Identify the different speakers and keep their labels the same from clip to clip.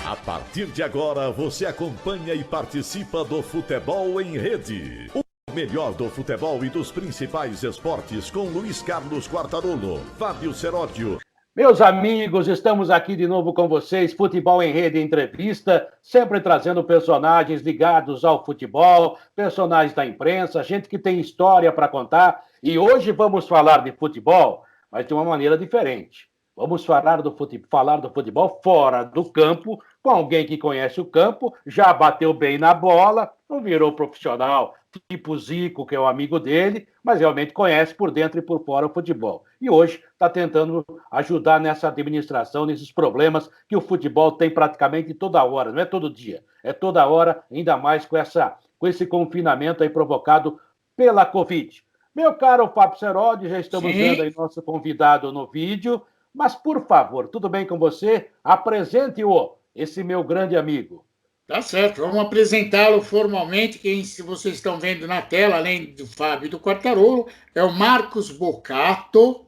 Speaker 1: A partir de agora, você acompanha e participa do Futebol em Rede. O melhor do futebol e dos principais esportes com Luiz Carlos Quartarolo, Fábio Seródio.
Speaker 2: Meus amigos, estamos aqui de novo com vocês, Futebol em Rede Entrevista, sempre trazendo personagens ligados ao futebol, personagens da imprensa, gente que tem história para contar. E hoje vamos falar de futebol, mas de uma maneira diferente. Vamos falar do futebol fora do campo, com alguém que conhece o campo, já bateu bem na bola, não virou profissional tipo Zico, que é o amigo dele, mas realmente conhece por dentro e por fora o futebol. E hoje está tentando ajudar nessa administração, nesses problemas que o futebol tem praticamente toda hora, não é todo dia, é toda hora, ainda mais com esse confinamento aí provocado pela Covid. Meu caro Fábio Seródio, já estamos vendo aí nosso convidado no vídeo, mas, por favor, tudo bem com você? Apresente-o, esse meu grande amigo.
Speaker 3: Tá certo, vamos apresentá-lo formalmente. Quem vocês estão vendo na tela, além do Fábio e do Quartarolo, é o Marcos Boccato.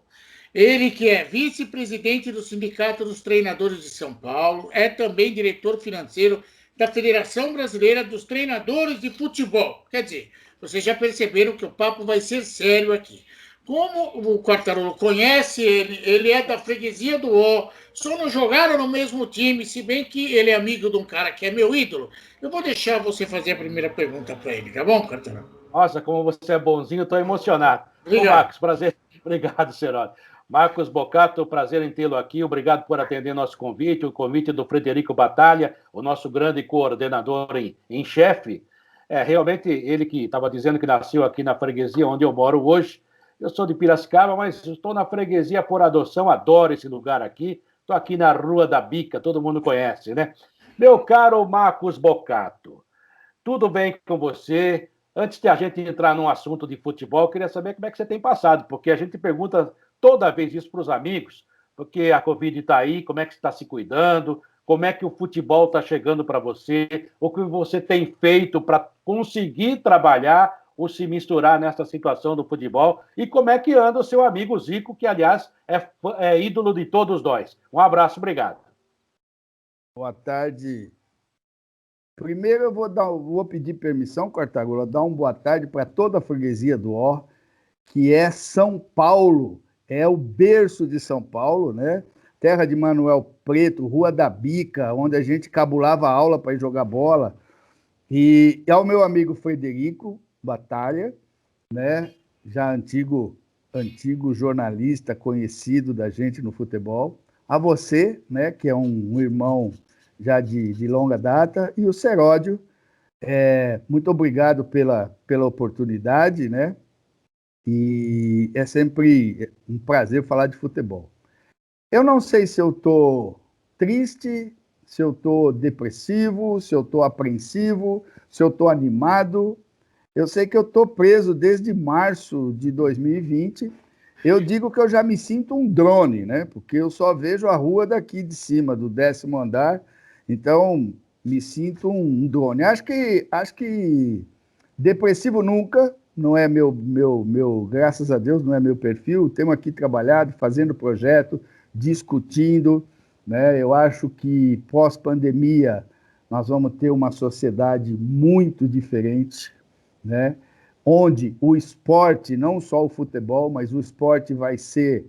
Speaker 3: Ele que é vice-presidente do Sindicato dos Treinadores de São Paulo, é também diretor financeiro da Federação Brasileira dos Treinadores de Futebol. Quer dizer, vocês já perceberam que o papo vai ser sério aqui. Como o Quartarolo conhece ele é da freguesia do Ó, só não jogaram no mesmo time, se bem que ele é amigo de um cara que é meu ídolo. Eu vou deixar você fazer a primeira pergunta para ele, tá bom, Quartarolo?
Speaker 2: Nossa, como você é bonzinho, estou emocionado. Ô, Marcos, prazer. Obrigado, Seródio. Marcos Boccato, prazer em tê-lo aqui. Obrigado por atender nosso convite, o convite do Frederico Batalha, o nosso grande coordenador em chefe. Realmente, ele que estava dizendo que nasceu aqui na freguesia onde eu moro hoje. Eu sou de Piracicaba, mas estou na freguesia por adoção, adoro esse lugar aqui. Estou aqui na Rua da Bica, todo mundo conhece, né? Meu caro Marcos Boccato, tudo bem com você? Antes de a gente entrar num assunto de futebol, eu queria saber como é que você tem passado, porque a gente pergunta toda vez isso para os amigos, porque a Covid está aí, como é que você está se cuidando, como é que o futebol está chegando para você, o que você tem feito para conseguir trabalhar ou se misturar nessa situação do futebol, e como é que anda o seu amigo Zico, que, aliás, é ídolo de todos nós. Um abraço, obrigado.
Speaker 4: Boa tarde. Primeiro eu vou pedir permissão, Quartarolo, dar uma boa tarde para toda a freguesia do Ó, que é São Paulo, é o berço de São Paulo, né? Terra de Manuel Preto, Rua da Bica, onde a gente cabulava aula para ir jogar bola. E ao meu amigo Frederico Batalha, né? Já antigo jornalista conhecido da gente no futebol. A você, né? Que é um irmão já de longa data, e o Seródio, muito obrigado pela oportunidade, né? E é sempre um prazer falar de futebol. Eu não sei se eu estou triste, se eu estou depressivo, se eu estou apreensivo, se eu estou animado. Eu sei que eu estou preso desde março de 2020. Eu digo que eu já me sinto um drone, né? Porque eu só vejo a rua daqui de cima, do 10º andar. Então, me sinto um drone. Acho que depressivo nunca, não é graças a Deus, não é meu perfil. Temos aqui trabalhado, fazendo projeto, discutindo, né? Eu acho que pós-pandemia nós vamos ter uma sociedade muito diferente, né? Onde o esporte, não só o futebol, mas o esporte vai ser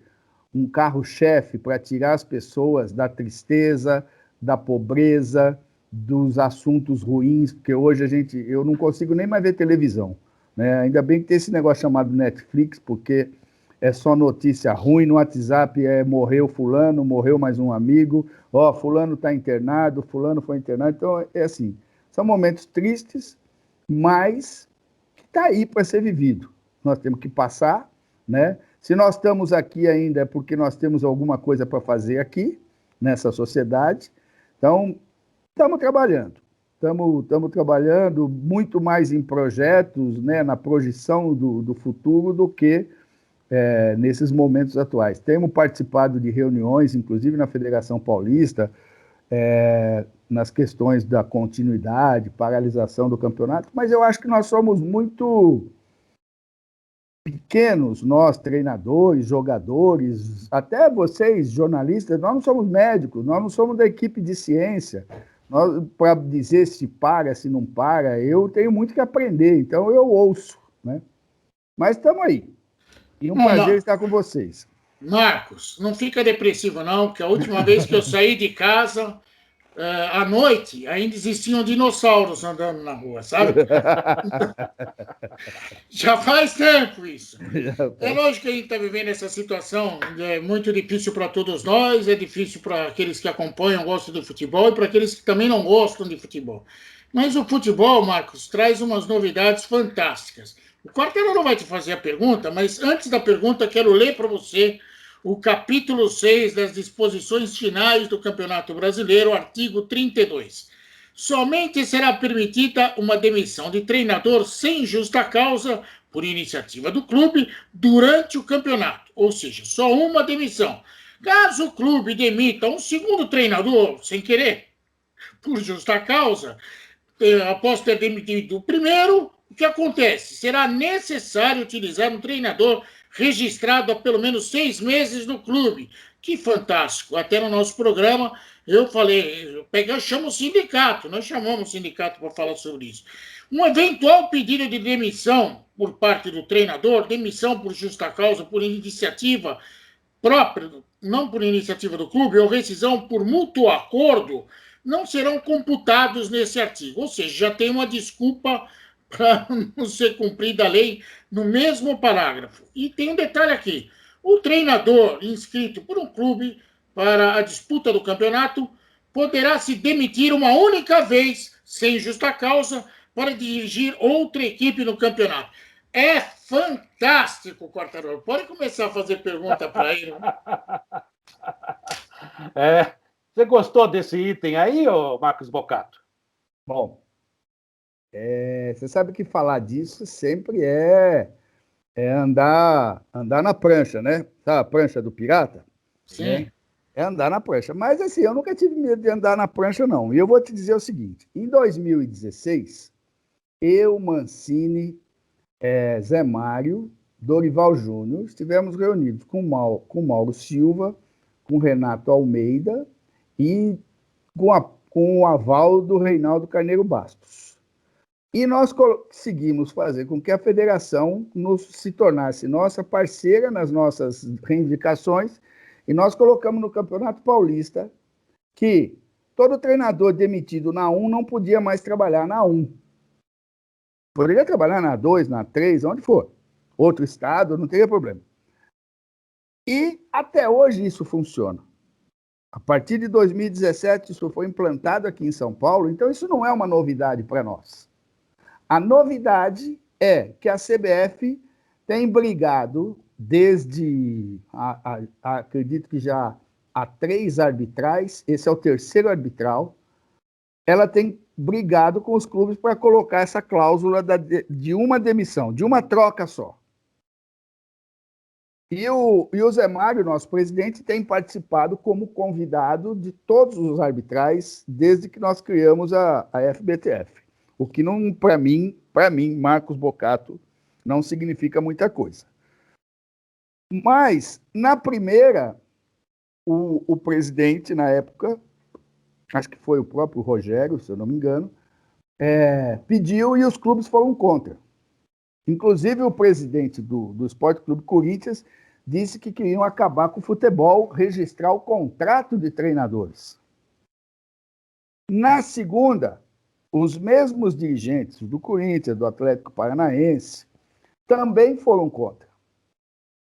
Speaker 4: um carro-chefe para tirar as pessoas da tristeza, da pobreza, dos assuntos ruins, porque hoje eu não consigo nem mais ver televisão, né? Ainda bem que tem esse negócio chamado Netflix, porque é só notícia ruim. No WhatsApp morreu fulano, morreu mais um amigo, fulano está internado, fulano foi internado. Então, é assim, são momentos tristes, mas que está aí para ser vivido. Nós temos que passar, né? Se nós estamos aqui ainda é porque nós temos alguma coisa para fazer aqui, nessa sociedade. Então, estamos trabalhando muito mais em projetos, né, na projeção do futuro do que nesses momentos atuais. Temos participado de reuniões, inclusive na Federação Paulista, nas questões da continuidade, paralisação do campeonato, mas eu acho que nós somos muito pequenos, nós, treinadores, jogadores, até vocês, jornalistas, nós não somos médicos, nós não somos da equipe de ciência, Para dizer se para, se não para, eu tenho muito que aprender, então eu ouço, né? Mas estamos aí. E um prazer estar com vocês.
Speaker 3: Marcos, não fica depressivo, não, porque a última vez que eu saí de casa, à noite, ainda existiam dinossauros andando na rua, sabe? Já faz tempo isso. É lógico que a gente está vivendo essa situação, é muito difícil para todos nós, é difícil para aqueles que acompanham, gostam do futebol, e para aqueles que também não gostam de futebol. Mas o futebol, Marcos, traz umas novidades fantásticas. O Quartarolo não vai te fazer a pergunta, mas antes da pergunta, quero ler para você o capítulo 6 das disposições finais do Campeonato Brasileiro, artigo 32. Somente será permitida uma demissão de treinador sem justa causa, por iniciativa do clube, durante o campeonato. Ou seja, só uma demissão. Caso o clube demita um segundo treinador, sem querer, por justa causa, após ter demitido o primeiro, o que acontece? Será necessário utilizar um treinador registrado há pelo menos 6 meses no clube. Que fantástico. Até no nosso programa, eu falei, eu chamo o sindicato, nós chamamos o sindicato para falar sobre isso. Um eventual pedido de demissão por parte do treinador, demissão por justa causa, por iniciativa própria, não por iniciativa do clube, ou rescisão por mútuo acordo, não serão computados nesse artigo. Ou seja, já tem uma desculpa para não ser cumprida a lei no mesmo parágrafo. E tem um detalhe aqui. O treinador inscrito por um clube para a disputa do campeonato poderá se demitir uma única vez, sem justa causa, para dirigir outra equipe no campeonato. É fantástico, Quartarolo. Pode começar a fazer pergunta para ele.
Speaker 2: Você gostou desse item aí, ô Marcos Boccato?
Speaker 4: Bom, você sabe que falar disso sempre é andar na prancha, né? Sabe a prancha do pirata?
Speaker 3: Sim.
Speaker 4: Né? É andar na prancha. Mas, assim, eu nunca tive medo de andar na prancha, não. E eu vou te dizer o seguinte. Em 2016, eu, Mancini, Zé Mário, Dorival Júnior, estivemos reunidos com Mauro Silva, com Renato Almeida e com o aval do Reinaldo Carneiro Bastos. E nós conseguimos fazer com que a federação se tornasse nossa parceira nas nossas reivindicações, e nós colocamos no Campeonato Paulista que todo treinador demitido na 1 não podia mais trabalhar na 1. Poderia trabalhar na 2, na 3, onde for. Outro estado, não teria problema. E até hoje isso funciona. A partir de 2017, isso foi implantado aqui em São Paulo, então isso não é uma novidade para nós. A novidade é que a CBF tem brigado desde, acredito que já há 3 arbitrais, esse é o 3º arbitral, ela tem brigado com os clubes para colocar essa cláusula de uma demissão, de uma troca só. E o Zé Mário, nosso presidente, tem participado como convidado de todos os arbitrais desde que nós criamos a FBTF. O que, para mim, Marcos Boccato, não significa muita coisa. Mas, na primeira, o presidente, na época, acho que foi o próprio Rogério, se eu não me engano, pediu e os clubes foram contra. Inclusive, o presidente do Sport Clube Corinthians disse que queriam acabar com o futebol, registrar o contrato de treinadores. Na segunda, os mesmos dirigentes do Corinthians, do Atlético Paranaense, também foram contra.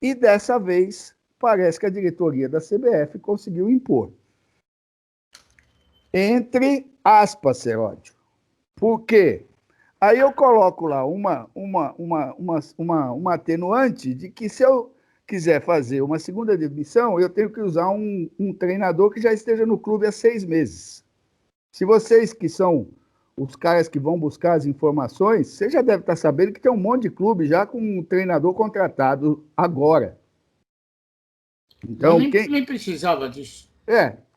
Speaker 4: E dessa vez, parece que a diretoria da CBF conseguiu impor. Entre aspas, Seródio. Por quê? Aí eu coloco lá uma atenuante de que se eu quiser fazer uma segunda demissão, eu tenho que usar um treinador que já esteja no clube há 6 meses. Se vocês que são os caras que vão buscar as informações, você já deve estar sabendo que tem um monte de clube já com um treinador contratado agora.
Speaker 3: Então, nem precisava disso.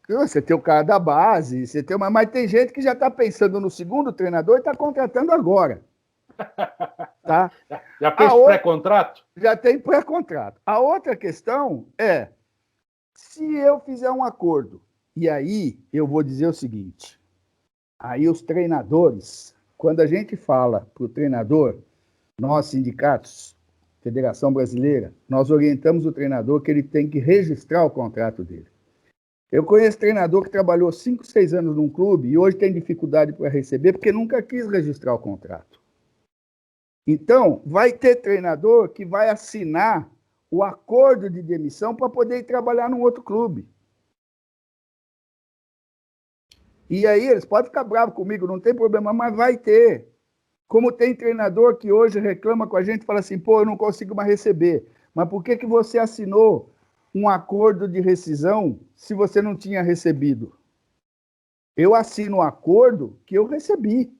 Speaker 4: Você tem o cara da base, mas tem gente que já está pensando no segundo treinador e está contratando agora. Tá?
Speaker 2: Já fez pré-contrato?
Speaker 4: Já tem pré-contrato. A outra questão é, se eu fizer um acordo, e aí eu vou dizer o seguinte, Aí os treinadores, quando a gente fala para o treinador, nós, sindicatos, Federação Brasileira, nós orientamos o treinador que ele tem que registrar o contrato dele. Eu conheço treinador que trabalhou 5, 6 anos num clube e hoje tem dificuldade para receber porque nunca quis registrar o contrato. Então, vai ter treinador que vai assinar o acordo de demissão para poder ir trabalhar num outro clube. E aí, eles podem ficar bravos comigo, não tem problema, mas vai ter. Como tem treinador que hoje reclama com a gente e fala assim, pô, eu não consigo mais receber. Mas por que você assinou um acordo de rescisão se você não tinha recebido? Eu assino um acordo que eu recebi.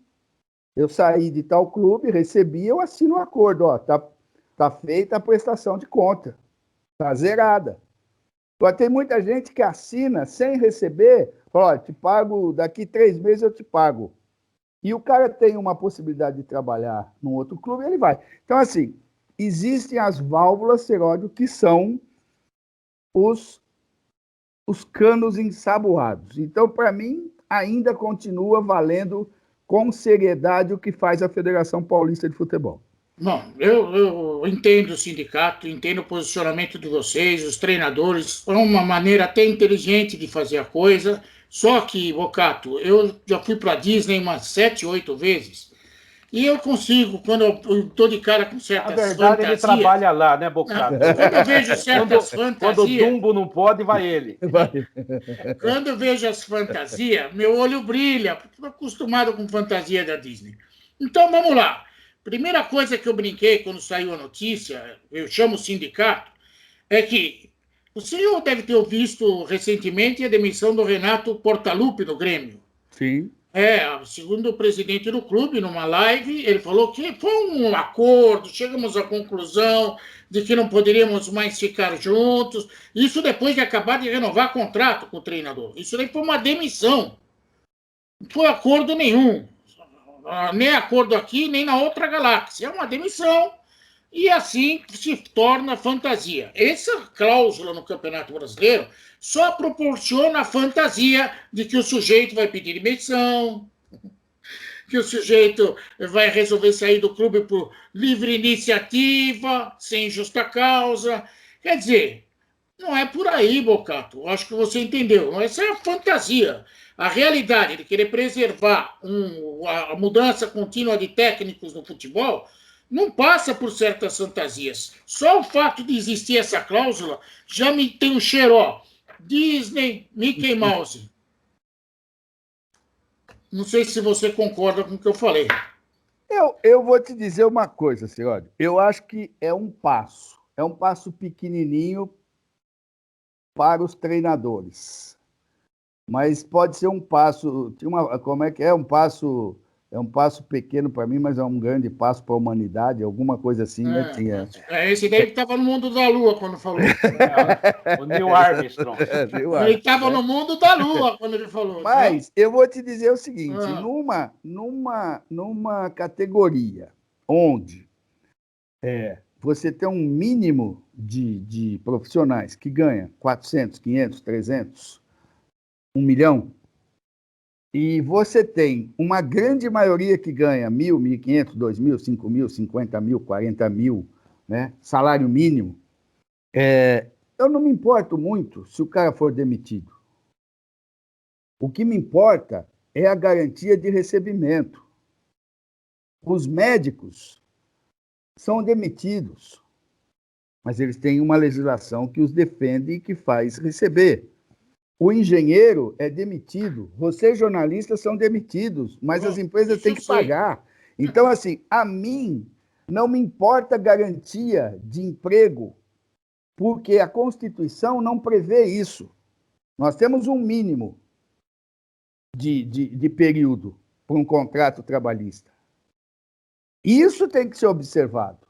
Speaker 4: Eu saí de tal clube, recebi, eu assino um acordo. Ó, tá feita a prestação de conta. Tá zerada. Agora, tem muita gente que assina sem receber, fala, ó, te pago, daqui 3 meses eu te pago. E o cara tem uma possibilidade de trabalhar num outro clube, ele vai. Então, assim, existem as válvulas, Seródio, que são os canos ensaboados. Então, para mim, ainda continua valendo com seriedade o que faz a Federação Paulista de Futebol.
Speaker 3: Bom, eu entendo o sindicato, entendo o posicionamento de vocês, os treinadores, é uma maneira até inteligente de fazer a coisa, só que, Bocato, eu já fui para a Disney umas 7, 8 vezes, e eu consigo, quando eu estou de cara com certas fantasias...
Speaker 2: Na verdade, ele trabalha lá, né, Bocato?
Speaker 3: Quando eu vejo certas fantasias...
Speaker 2: Quando o Dumbo não pode, vai ele.
Speaker 3: Quando eu vejo as fantasias, meu olho brilha, porque estou acostumado com fantasia da Disney. Então, vamos lá. Primeira coisa que eu brinquei quando saiu a notícia, eu chamo o sindicato, é que o senhor deve ter visto recentemente a demissão do Renato Portaluppi no Grêmio.
Speaker 4: Sim.
Speaker 3: Segundo o presidente do clube, numa live, ele falou que foi um acordo, chegamos à conclusão de que não poderíamos mais ficar juntos. Isso depois de acabar de renovar contrato com o treinador. Isso daí foi uma demissão. Não foi acordo nenhum. Nem acordo aqui, nem na outra galáxia. É uma demissão e assim se torna fantasia. Essa cláusula no Campeonato Brasileiro só proporciona a fantasia de que o sujeito vai pedir demissão, que o sujeito vai resolver sair do clube por livre iniciativa, sem justa causa. Quer dizer, não é por aí, Bocato. Acho que você entendeu. Essa é a fantasia. A realidade de querer preservar a mudança contínua de técnicos no futebol não passa por certas fantasias. Só o fato de existir essa cláusula já me tem um cheiro, ó. Disney, Mickey Mouse. Não sei se você concorda com o que eu falei.
Speaker 4: Eu vou te dizer uma coisa, Ciródio. Eu acho que é um passo pequenininho para os treinadores. Mas pode ser um passo, como é que é? Um passo pequeno para mim, mas é um grande passo para a humanidade, alguma coisa assim, né?
Speaker 3: Esse daí que estava no mundo da Lua quando falou.
Speaker 2: O Neil Armstrong.
Speaker 3: Ele estava no mundo da Lua quando ele falou.
Speaker 4: Mas eu vou te dizer o seguinte, numa categoria onde você tem um mínimo de profissionais que ganha 400, 500, 300, 1 milhão, e você tem uma grande maioria que ganha 1.000, 1.500, 2.000, 5.000, 50.000, 40.000, né? Salário mínimo, eu não me importo muito se o cara for demitido. O que me importa é a garantia de recebimento. Os médicos são demitidos, mas eles têm uma legislação que os defende e que faz receber. O engenheiro é demitido, vocês jornalistas são demitidos, mas as empresas têm que pagar. Então, assim, a mim não me importa a garantia de emprego, porque a Constituição não prevê isso. Nós temos um mínimo de período para um contrato trabalhista. Isso tem que ser observado.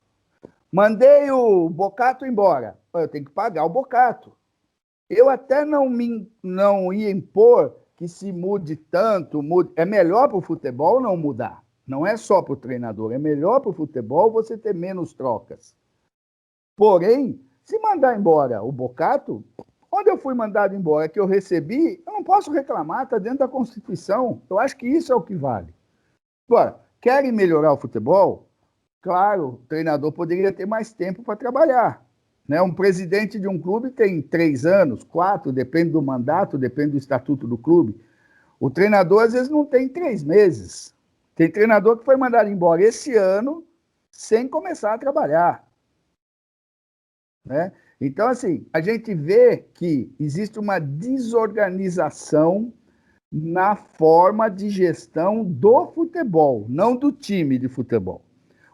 Speaker 4: Mandei o Bocato embora, eu tenho que pagar o Bocato. Eu até não ia impor que se mude tanto, é melhor para o futebol não mudar. Não é só para o treinador, é melhor para o futebol você ter menos trocas. Porém, se mandar embora o Bocato, quando eu fui mandado embora, que eu recebi, eu não posso reclamar, está dentro da Constituição. Eu acho que isso é o que vale. Agora, querem melhorar o futebol? Claro, o treinador poderia ter mais tempo para trabalhar. Né? Um presidente de um clube tem 3 anos, 4, depende do mandato, depende do estatuto do clube. O treinador, às vezes, não tem 3 meses. Tem treinador que foi mandado embora esse ano sem começar a trabalhar. Né? Então, assim, a gente vê que existe uma desorganização na forma de gestão do futebol, não do time de futebol.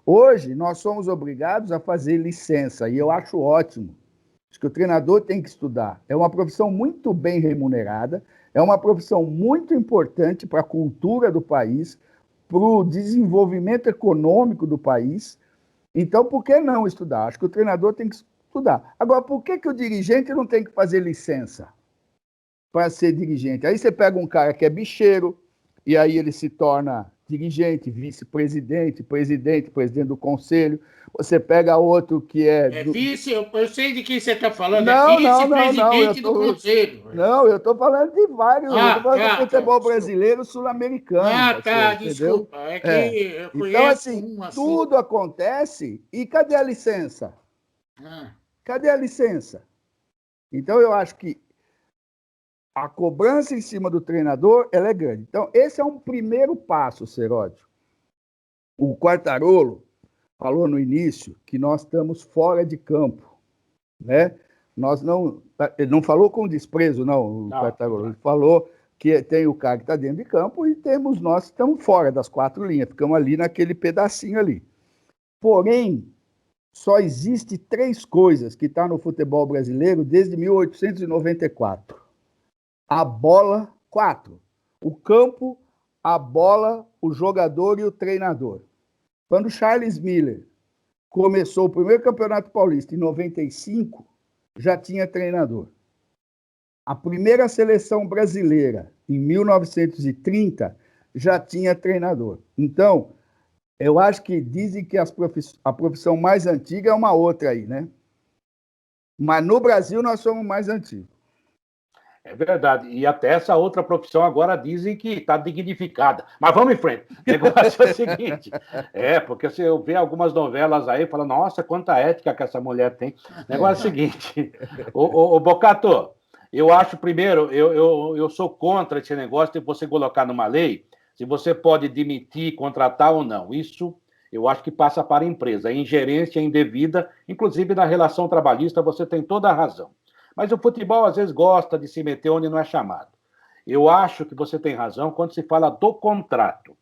Speaker 4: Hoje, nós somos obrigados a fazer licença, e eu acho ótimo. Acho que o treinador tem que estudar. É uma profissão muito bem remunerada, é uma profissão muito importante para a cultura do país, para o desenvolvimento econômico do país. Então, por que não estudar? Acho que o treinador tem que estudar. Agora, por que o dirigente não tem que fazer licença para ser dirigente? Aí você pega um cara que é bicheiro, e aí ele se torna dirigente, vice-presidente, presidente do conselho. Você pega outro que é...
Speaker 3: vice, eu sei de quem você está falando,
Speaker 4: não,
Speaker 3: é vice-presidente do conselho.
Speaker 4: Não, eu estou falando de vários, eu estou falando do futebol brasileiro sul-americano.
Speaker 3: Desculpa, é que eu conheço
Speaker 4: então, assim, tudo acontece, e cadê a licença? Cadê a licença? Então, eu acho que a cobrança em cima do treinador ela é grande. Então, esse é um primeiro passo, Seródio. O Quartarolo falou no início que nós estamos fora de campo. Né? Ele não falou com desprezo, não, o Quartarolo. Ele falou que tem o cara que está dentro de campo e nós estamos fora das 4 linhas, ficamos ali naquele pedacinho ali. Porém, só existe 3 coisas que estão no futebol brasileiro desde 1894. A bola, 4. O campo, a bola, o jogador e o treinador. Quando Charles Miller começou o primeiro Campeonato Paulista, em 95, já tinha treinador. A primeira seleção brasileira, em 1930, já tinha treinador. Então, eu acho que dizem que a profissão mais antiga é uma outra aí, né? Mas no Brasil nós somos mais antigos.
Speaker 2: É verdade. E até essa outra profissão agora dizem que está dignificada. Mas vamos em frente. O negócio é o seguinte. Porque você vê algumas novelas aí e fala, nossa, quanta ética que essa mulher tem. O negócio é o seguinte. Ô, Bocato, eu acho, primeiro, eu sou contra esse negócio de você colocar numa lei se você pode demitir, contratar ou não. Isso eu acho que passa para a empresa. A ingerência indevida, inclusive na relação trabalhista, você tem toda a razão. Mas o futebol, às vezes, gosta de se meter onde não é chamado. Eu acho que você tem razão quando se fala do contrato.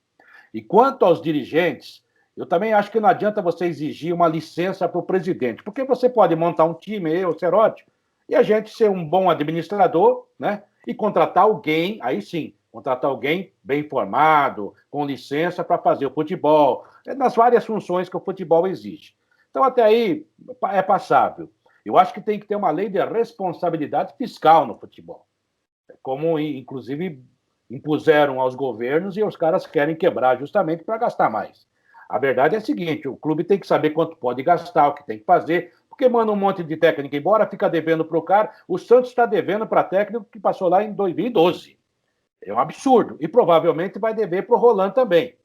Speaker 2: E quanto aos dirigentes, eu também acho que não adianta você exigir uma licença para o presidente, porque você pode montar um time, eu, Seródio, e a gente ser um bom administrador, né? E contratar alguém, aí sim, contratar alguém bem formado, com licença para fazer o futebol, nas várias funções que o futebol exige. Então, até aí, é passável. Eu acho que tem que ter uma lei de responsabilidade fiscal no futebol, como, inclusive, impuseram aos governos e os caras querem quebrar justamente para gastar mais. A verdade é a seguinte, o clube tem que saber quanto pode gastar, o que tem que fazer, porque manda um monte de técnico embora, fica devendo para o cara. O Santos está devendo para técnico que passou lá em 2012. É um absurdo. E provavelmente vai dever para o Roland também.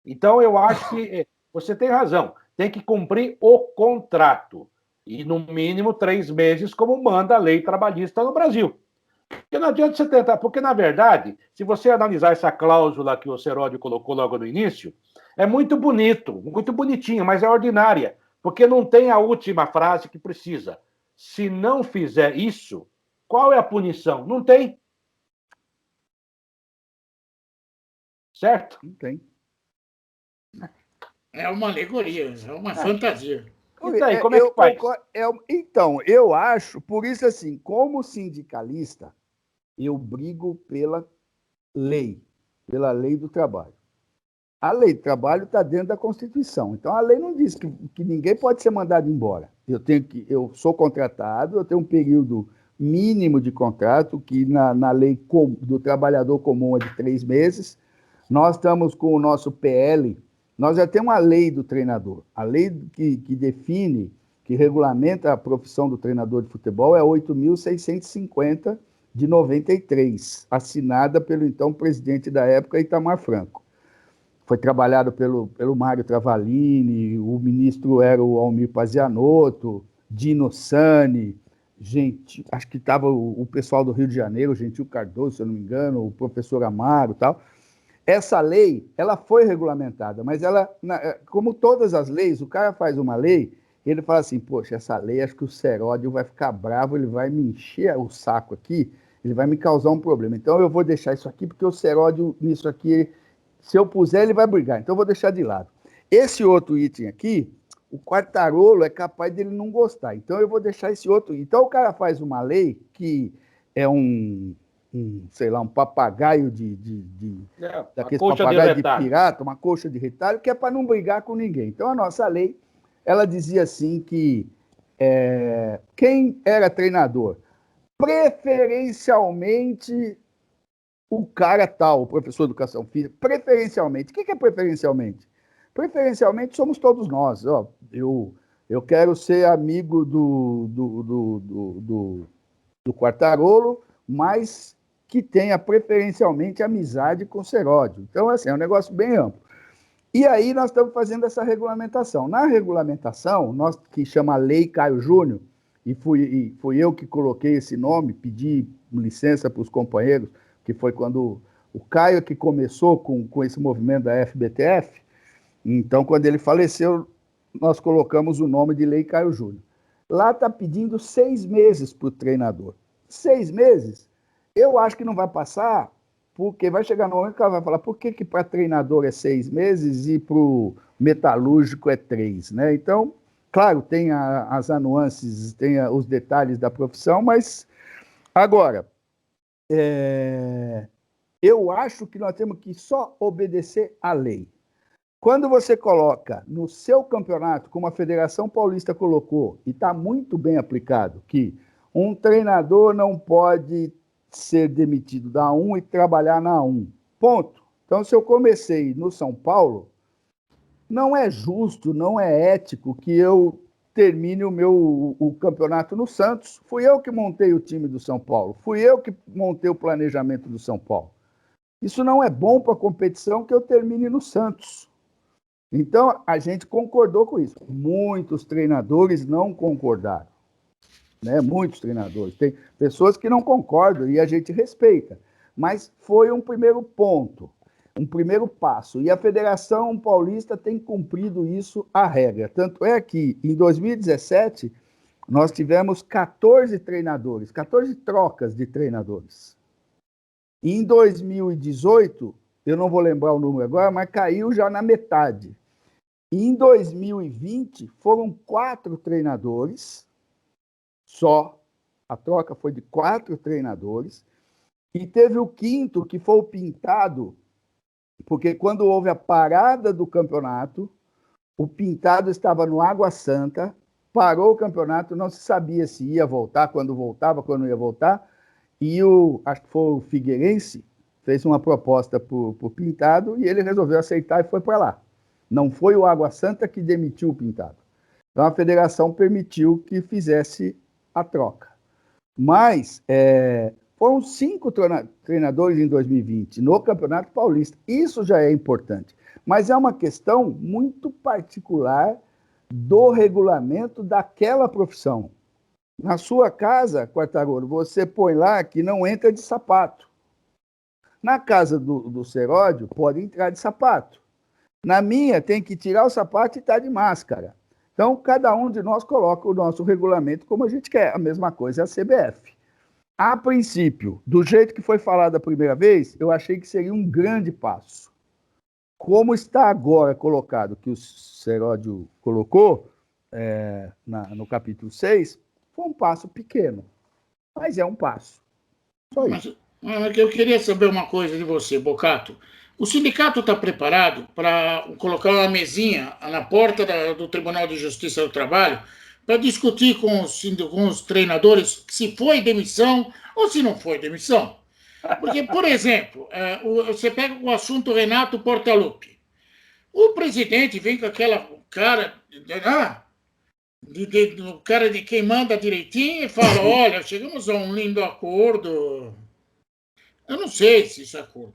Speaker 2: Então, eu acho que você tem razão. Tem que cumprir o contrato. E, no mínimo, 3 meses, como manda a lei trabalhista no Brasil. Porque não adianta você tentar... Porque, na verdade, se você analisar essa cláusula que o Seródio colocou logo no início, é muito bonito, muito bonitinho, mas é ordinária. Porque não tem a última frase que precisa. Se não fizer isso, qual é a punição? Não tem. Certo?
Speaker 4: Não tem.
Speaker 3: É uma alegoria, é uma fantasia.
Speaker 2: E daí, como é que faz?
Speaker 4: Então, eu acho, por isso, assim, como sindicalista, eu brigo pela lei do trabalho. A lei do trabalho está dentro da Constituição. Então, a lei não diz que ninguém pode ser mandado embora. Eu sou contratado, eu tenho um período mínimo de contrato, que na lei do trabalhador comum é de 3 meses. Nós estamos com o nosso PL. Nós já temos a lei do treinador, a lei que define que regulamenta a profissão do treinador de futebol, é 8.650 de 93, assinada pelo então presidente da época, Itamar Franco. Foi trabalhado pelo Mário Travalini, o ministro era o Almir Pazianotto, Dino Sani, gente, acho que estava o pessoal do Rio de Janeiro, Gentil Cardoso, se eu não me engano, o professor Amaro e tal. Essa lei, ela foi regulamentada, mas ela, como todas as leis, o cara faz uma lei, ele fala assim, poxa, essa lei, acho que o Seródio vai ficar bravo, ele vai me encher o saco aqui, ele vai me causar um problema. Então eu vou deixar isso aqui, porque o Seródio, nisso aqui, se eu puser, ele vai brigar, então eu vou deixar de lado. Esse outro item aqui, o Quartarolo é capaz dele não gostar, então eu vou deixar esse outro. Então o cara faz uma lei que é sei lá, um papagaio daqueles papagaios de pirata, uma coxa de retalho, que é para não brigar com ninguém. Então, a nossa lei, ela dizia assim que quem era treinador, preferencialmente o cara tal, o professor de educação física, preferencialmente. O que é preferencialmente? Preferencialmente somos todos nós. Ó, eu quero ser amigo do Quartarolo, mas que tenha preferencialmente amizade com o Seródio. Então, assim, é um negócio bem amplo. E aí nós estamos fazendo essa regulamentação. Na regulamentação, nós que chama Lei Caio Júnior, e fui eu que coloquei esse nome, pedi licença para os companheiros, que foi quando o Caio que começou com esse movimento da FBTF, então, quando ele faleceu, nós colocamos o nome de Lei Caio Júnior. Lá está pedindo 6 meses para o treinador. 6 meses? Eu acho que não vai passar, porque vai chegar no momento que ela vai falar por que para treinador é 6 meses e para o metalúrgico é 3, né? Então, claro, tem as nuances, tem os detalhes da profissão, mas agora, eu acho que nós temos que só obedecer à lei. Quando você coloca no seu campeonato, como a Federação Paulista colocou, e está muito bem aplicado, que um treinador não pode ser demitido da 1 e trabalhar na 1. Ponto. Então, se eu comecei no São Paulo, não é justo, não é ético que eu termine o campeonato no Santos. Fui eu que montei o time do São Paulo. Fui eu que montei o planejamento do São Paulo. Isso não é bom para a competição que eu termine no Santos. Então, a gente concordou com isso. Muitos treinadores não concordaram. Né? Muitos treinadores. Tem pessoas que não concordam e a gente respeita. Mas foi um primeiro ponto, um primeiro passo. E a Federação Paulista tem cumprido isso à regra. Tanto é que, em 2017, nós tivemos 14 treinadores, 14 trocas de treinadores. E em 2018, eu não vou lembrar o número agora, mas caiu já na metade. E em 2020, foram 4 treinadores, só. A troca foi de 4 treinadores. E teve o 5º, que foi o Pintado, porque quando houve a parada do campeonato, o Pintado estava no Água Santa, parou o campeonato, não se sabia se ia voltar, quando voltava, quando ia voltar, e acho que foi o Figueirense, fez uma proposta para o Pintado, e ele resolveu aceitar e foi para lá. Não foi o Água Santa que demitiu o Pintado. Então a federação permitiu que fizesse a troca. Mas foram 5 treinadores em 2020 no Campeonato Paulista. Isso já é importante. Mas é uma questão muito particular do regulamento daquela profissão. Na sua casa, Quartarolo, você põe lá que não entra de sapato. Na casa do Seródio, pode entrar de sapato. Na minha, tem que tirar o sapato e estar de máscara. Então, cada um de nós coloca o nosso regulamento como a gente quer. A mesma coisa é a CBF. A princípio, do jeito que foi falado a primeira vez, eu achei que seria um grande passo. Como está agora colocado, que o Seródio colocou no capítulo 6, foi um passo pequeno. Mas é um passo. Só isso.
Speaker 3: Mas eu queria saber uma coisa de você, Bocato. O sindicato está preparado para colocar uma mesinha na porta do Tribunal de Justiça do Trabalho para discutir com os treinadores se foi demissão ou se não foi demissão? Porque, por exemplo, você pega o assunto Renato Portaluppi. O presidente vem com aquela cara... do cara de quem manda direitinho e fala, olha, chegamos a um lindo acordo. Eu não sei se isso é acordo.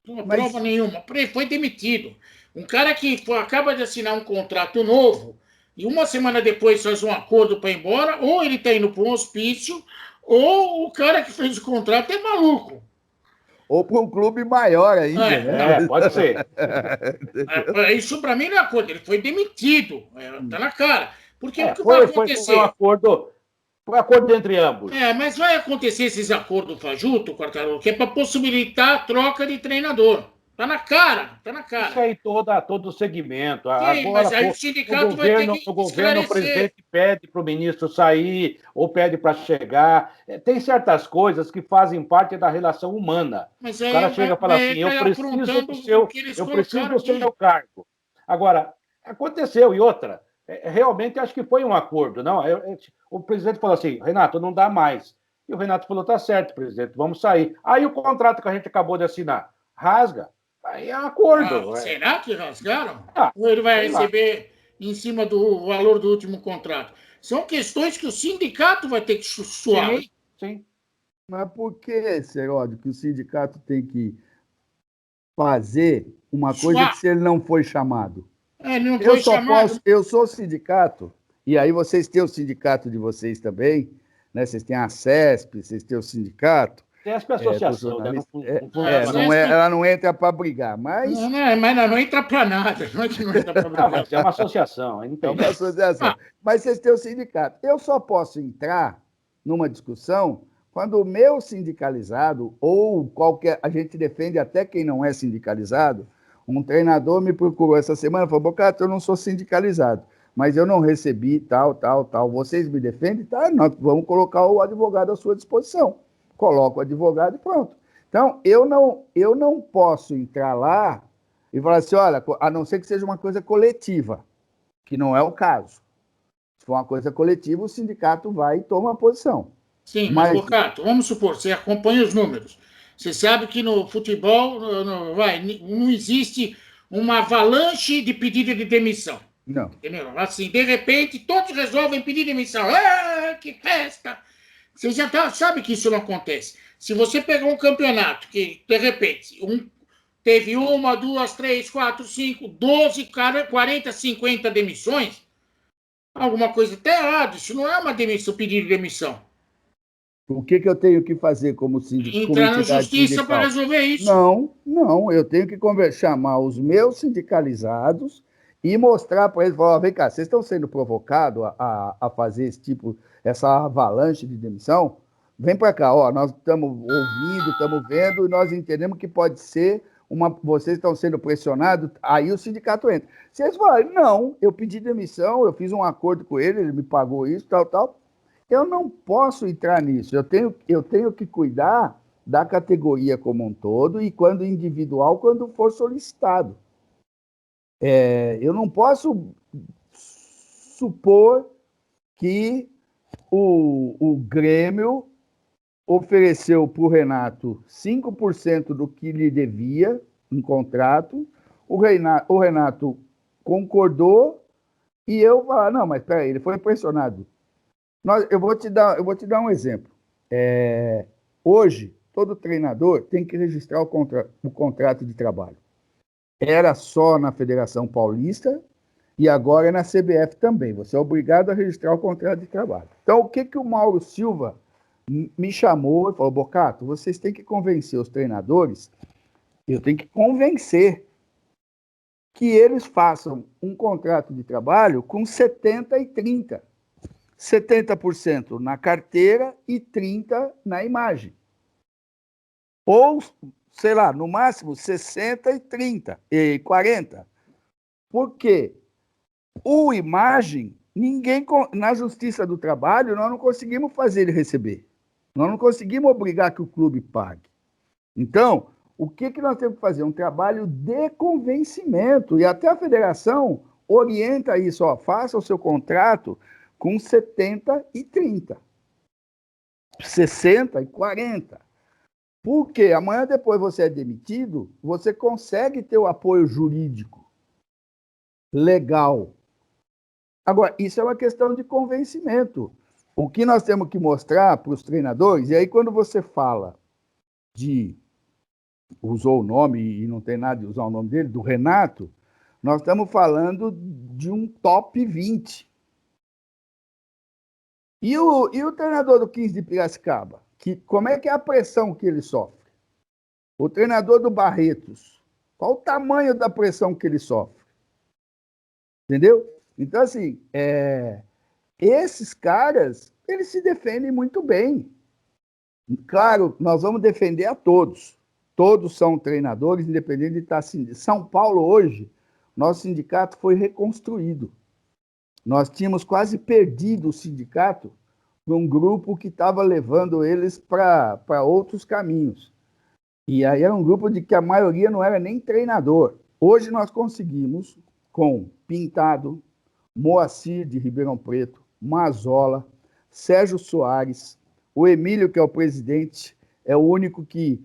Speaker 3: Não há prova
Speaker 4: Mas,
Speaker 3: nenhuma. Foi demitido. Um cara que acaba de assinar um contrato novo e uma semana depois faz um acordo para ir embora, ou ele está indo para um hospício, ou o cara que fez o contrato é maluco.
Speaker 4: ou para um clube maior ainda, né?
Speaker 2: Pode ser.
Speaker 3: Isso para mim não é acordo. Ele foi demitido. Está na cara. Porque o que vai
Speaker 2: Foi
Speaker 3: acontecer?
Speaker 2: um acordo entre ambos.
Speaker 3: Mas vai acontecer esses acordos fajuto, Quartarolo, que é para possibilitar a troca de treinador. Tá na cara, tá na cara.
Speaker 2: Isso aí todo o segmento.
Speaker 3: Sim,
Speaker 2: Agora,
Speaker 3: mas aí o sindicato vai ter que
Speaker 2: no governo, o
Speaker 3: esclarecer.
Speaker 2: presidente pede para o ministro sair ou pede para chegar. Tem certas coisas que fazem parte da relação humana.
Speaker 3: Mas
Speaker 2: O
Speaker 3: aí
Speaker 2: cara chega e fala assim: eu preciso do seu cargo. Agora, aconteceu, e outra, realmente acho que foi um acordo. Não, o presidente falou assim: Renato, não dá mais. E o Renato falou: tá certo, presidente, vamos sair. Aí o contrato que a gente acabou de assinar, rasga. Aí é um acordo.
Speaker 3: Será que rasgaram?
Speaker 2: Ah,
Speaker 3: Ou ele vai
Speaker 2: sei lá.
Speaker 3: receber em cima do valor do último contrato? São questões que o sindicato vai ter que suar.
Speaker 2: Sim, sim.
Speaker 4: Mas por que, Seródio, que o sindicato tem que fazer uma coisa que se ele não foi chamado?
Speaker 3: Não foi chamado.
Speaker 4: Eu sou sindicato, e aí vocês têm o sindicato de vocês também, né? Vocês têm a CESP, vocês têm o sindicato.
Speaker 2: CESP é associação, né?
Speaker 4: Ela não entra para brigar, mas.
Speaker 3: Mas não entra para nada. Não é que não entra para brigar.
Speaker 2: Mas é uma associação.
Speaker 4: É uma associação. Mas vocês têm o sindicato. Eu só posso entrar numa discussão quando o meu sindicalizado, ou qualquer. A gente defende até quem não é sindicalizado. Um treinador me procurou essa semana e falou: Bocato, eu não sou sindicalizado, mas eu não recebi tal. Vocês me defendem? Tá, nós vamos colocar o advogado à sua disposição. Coloco o advogado e pronto. Então, eu não posso entrar lá e falar assim: olha, a não ser que seja uma coisa coletiva, que não é o caso. Se for uma coisa coletiva, o sindicato vai e toma a posição.
Speaker 3: Sim, mas, Bocato, vamos supor, você acompanha os números. Você sabe que no futebol não existe uma avalanche de pedido de demissão.
Speaker 4: Não.
Speaker 3: Entendeu? Assim, de repente, todos resolvem pedir demissão. Que festa! Você já sabe que isso não acontece. Se você pegar um campeonato que, de repente, teve 1, 2, 3, 4, 5, 12, 40, 50 demissões, alguma coisa está errada. Isso não é uma demissão, pedido de demissão.
Speaker 4: O que eu tenho que fazer como sindicato?
Speaker 3: Entrar na justiça para resolver isso.
Speaker 4: Não. Eu tenho que chamar os meus sindicalizados e mostrar para eles, falar, vem cá, vocês estão sendo provocados a fazer essa avalanche de demissão? Vem para cá, nós estamos ouvindo, estamos vendo, e nós entendemos que pode ser vocês estão sendo pressionados, aí o sindicato entra. Se eles falarem, não, eu pedi demissão, eu fiz um acordo com ele me pagou isso, tal, eu não posso entrar nisso. Eu tenho que cuidar da categoria como um todo e quando individual, quando for solicitado. Eu não posso supor que o Grêmio ofereceu para o Renato 5% do que lhe devia em contrato, o Renato concordou e eu falar, não, mas peraí, ele foi pressionado. Eu vou te dar um exemplo. Hoje, todo treinador tem que registrar o contrato de trabalho. Era só na Federação Paulista e agora é na CBF também. Você é obrigado a registrar o contrato de trabalho. Então, o que o Mauro Silva me chamou e falou, Bocato, vocês têm que convencer os treinadores, eu tenho que convencer que eles façam um contrato de trabalho com 70 e 30. 70% na carteira e 30% na imagem. Ou, sei lá, no máximo 60 e 30, e 40. Por quê? O imagem, na Justiça do Trabalho, nós não conseguimos fazer ele receber. Nós não conseguimos obrigar que o clube pague. Então, o que nós temos que fazer? Um trabalho de convencimento. E até a federação orienta isso. Faça o seu contrato com 70 e 30. 60 e 40. Porque amanhã depois você é demitido, você consegue ter o apoio jurídico legal Agora, isso é uma questão de convencimento. O que nós temos que mostrar para os treinadores, e aí quando você fala usou o nome, e não tem nada de usar o nome dele, do Renato, nós estamos falando de um top 20. E o treinador do 15 de Piracicaba? Como é que é a pressão que ele sofre? O treinador do Barretos, qual o tamanho da pressão que ele sofre? Entendeu? Então, assim, esses caras, eles se defendem muito bem. Claro, nós vamos defender a todos. Todos são treinadores, independente de estar assim. São Paulo, hoje, nosso sindicato foi reconstruído. Nós tínhamos quase perdido o sindicato para um grupo que estava levando eles para outros caminhos. E aí era um grupo de que a maioria não era nem treinador. Hoje nós conseguimos, com Pintado, Moacir de Ribeirão Preto, Mazola, Sérgio Soares, o Emílio, que é o presidente, é o único que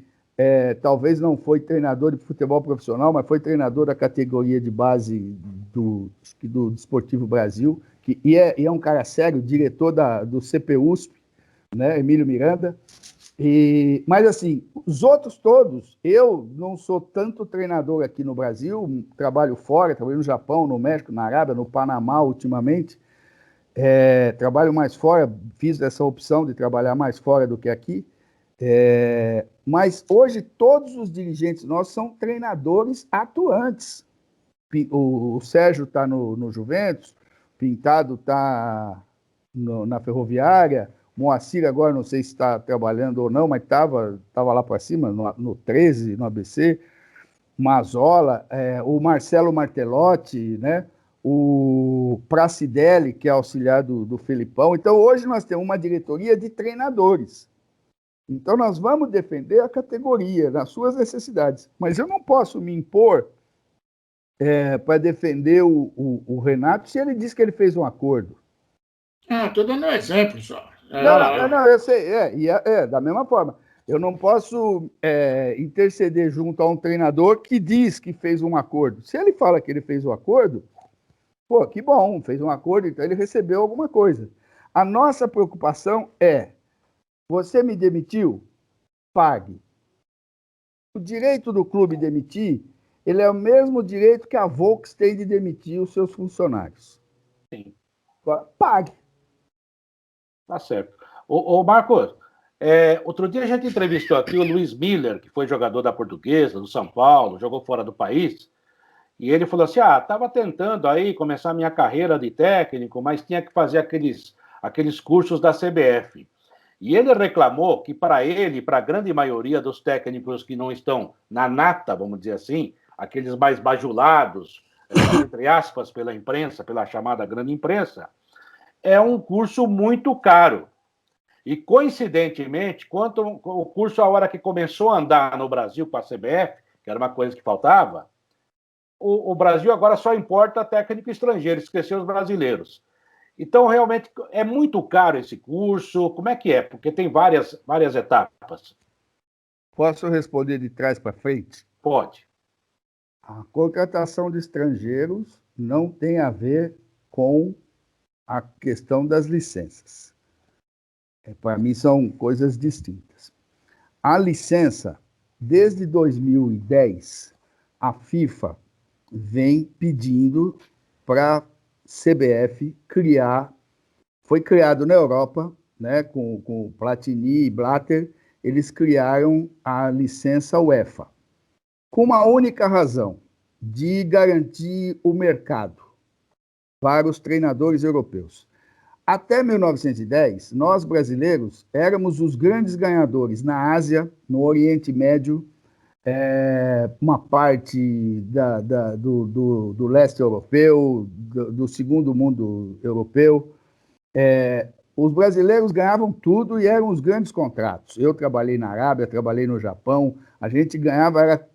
Speaker 4: talvez não foi treinador de futebol profissional, mas foi treinador da categoria de base do Desportivo Brasil, e é um cara sério, diretor do CPUSP, né, Emílio Miranda. Mas, assim, os outros todos, eu não sou tanto treinador aqui no Brasil, trabalho fora, trabalhei no Japão, no México, na Arábia, no Panamá ultimamente, trabalho mais fora, fiz essa opção de trabalhar mais fora do que aqui, mas hoje todos os dirigentes nossos são treinadores atuantes. O Sérgio está no Juventus, Pintado está na Ferroviária, Moacir agora não sei se está trabalhando ou não, mas estava lá para cima, no 13, no ABC, Mazola, o Marcelo Martelotti, né? O Pracidelli, que é auxiliar do Felipão. Então, hoje nós temos uma diretoria de treinadores. Então, nós vamos defender a categoria, nas suas necessidades. Mas eu não posso me impor para defender o Renato se ele diz que ele fez um acordo.
Speaker 3: Estou dando um exemplo só.
Speaker 4: Não, eu sei. Da mesma forma. Eu não posso interceder junto a um treinador que diz que fez um acordo. Se ele fala que ele fez um acordo, pô, que bom, fez um acordo, então ele recebeu alguma coisa. A nossa preocupação você me demitiu? Pague. O direito do clube demitir, ele é o mesmo direito que a Volks tem de demitir os seus funcionários.
Speaker 2: Sim.
Speaker 4: Pague.
Speaker 2: Tá certo. Ô Marcos, outro dia a gente entrevistou aqui o Luiz Miller, que foi jogador da Portuguesa, do São Paulo, jogou fora do país, e ele falou assim, estava tentando aí começar a minha carreira de técnico, mas tinha que fazer aqueles cursos da CBF. E ele reclamou que para ele, para a grande maioria dos técnicos que não estão na nata, vamos dizer assim, aqueles mais bajulados, entre aspas, pela imprensa, pela chamada grande imprensa, é um curso muito caro. E, coincidentemente, quanto o curso, a hora que começou a andar no Brasil com a CBF, que era uma coisa que faltava, o Brasil agora só importa técnico estrangeiro, esqueceu os brasileiros. Então, realmente, é muito caro esse curso. Como é que é? Porque tem várias etapas.
Speaker 4: Posso responder de trás para frente?
Speaker 2: Pode.
Speaker 4: A contratação de estrangeiros não tem a ver com a questão das licenças. Para mim, são coisas distintas. A licença, desde 2010, a FIFA vem pedindo para a CBF criar, foi criado na Europa, né, com Platini e Blatter, eles criaram a licença UEFA, com uma única razão, de garantir o mercado para os treinadores europeus. Até 1910, nós brasileiros éramos os grandes ganhadores na Ásia, no Oriente Médio, uma parte do leste europeu, do segundo mundo europeu. Os brasileiros ganhavam tudo e eram os grandes contratos. Eu trabalhei na Arábia, trabalhei no Japão, a gente ganhava, era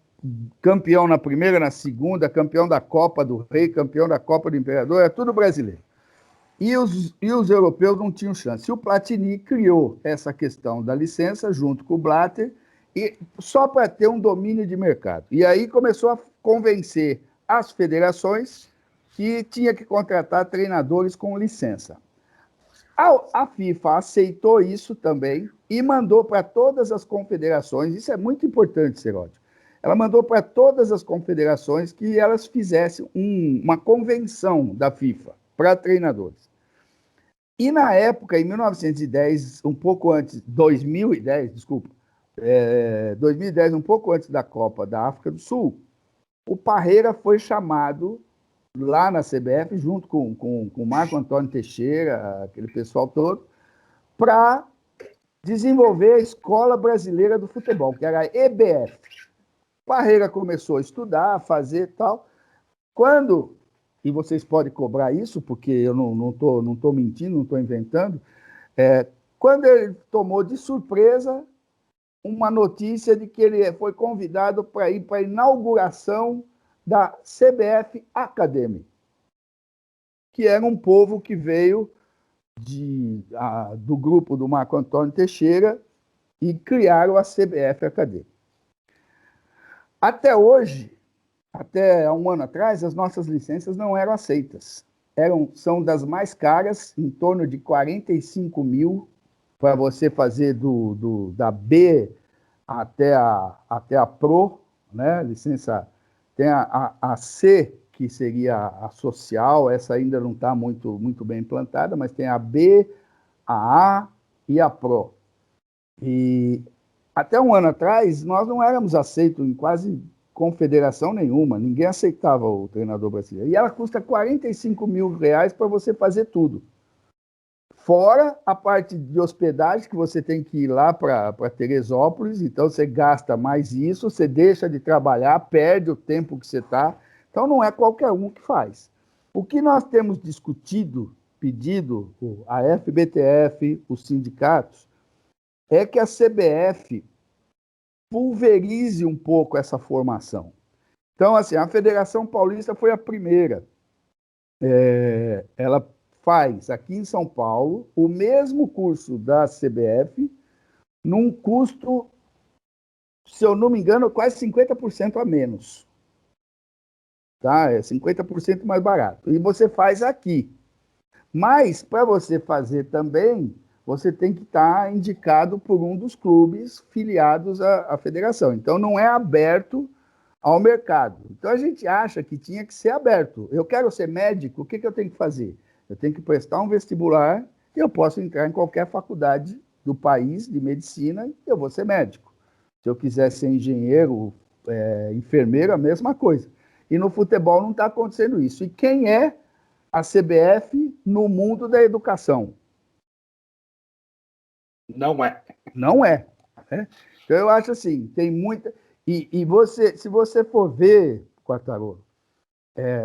Speaker 4: campeão na primeira, na segunda, campeão da Copa do Rei, campeão da Copa do Imperador, era tudo brasileiro. E os europeus não tinham chance. E o Platini criou essa questão da licença junto com o Blatter, e só para ter um domínio de mercado. E aí começou a convencer as federações que tinha que contratar treinadores com licença. A FIFA aceitou isso também e mandou para todas as confederações, isso é muito importante, Seródio, ela mandou para todas as confederações que elas fizessem uma convenção da FIFA para treinadores. E na época, em 1910, um pouco antes, 2010, desculpa, 2010, um pouco antes da Copa da África do Sul, o Parreira foi chamado lá na CBF, junto com o Marco Antônio Teixeira, aquele pessoal todo, para desenvolver a Escola Brasileira do Futebol, que era a EBF. Parreira começou a estudar, a fazer tal. Quando, e vocês podem cobrar isso, porque eu não tô mentindo, não estou inventando, quando ele tomou de surpresa uma notícia de que ele foi convidado para ir para a inauguração da CBF Academy, que era um povo que veio do grupo do Marco Antônio Teixeira e criaram a CBF Academy. Até hoje, até um ano atrás, as nossas licenças não eram aceitas. São das mais caras, em torno de 45 mil, para você fazer da B até a Pro, né? Licença. Tem a C, que seria a social, essa ainda não está muito bem implantada, mas tem a B, a A e a Pro. E até um ano atrás, nós não éramos aceitos em quase confederação nenhuma, ninguém aceitava o treinador brasileiro. E ela custa R$45 mil para você fazer tudo. Fora a parte de hospedagem, que você tem que ir lá para Teresópolis, então você gasta mais isso, você deixa de trabalhar, perde o tempo que você está. Então não é qualquer um que faz. O que nós temos discutido, pedido, a FBTF, os sindicatos, é que a CBF pulverize um pouco essa formação. Então, assim, a Federação Paulista foi a primeira. Ela faz aqui em São Paulo o mesmo curso da CBF, num custo, se eu não me engano, quase 50% a menos. Tá? É 50% mais barato. E você faz aqui. Mas, para você fazer também, você tem que estar indicado por um dos clubes filiados à federação. Então, não é aberto ao mercado. Então, a gente acha que tinha que ser aberto. Eu quero ser médico, o que eu tenho que fazer? Eu tenho que prestar um vestibular e eu posso entrar em qualquer faculdade do país de medicina e eu vou ser médico. Se eu quiser ser engenheiro, enfermeiro, a mesma coisa. E no futebol não está acontecendo isso. E quem é a CBF no mundo da educação?
Speaker 2: Não é.
Speaker 4: Não é. Né? Então, eu acho assim, tem muita... E você, se você for ver, Quartarolo,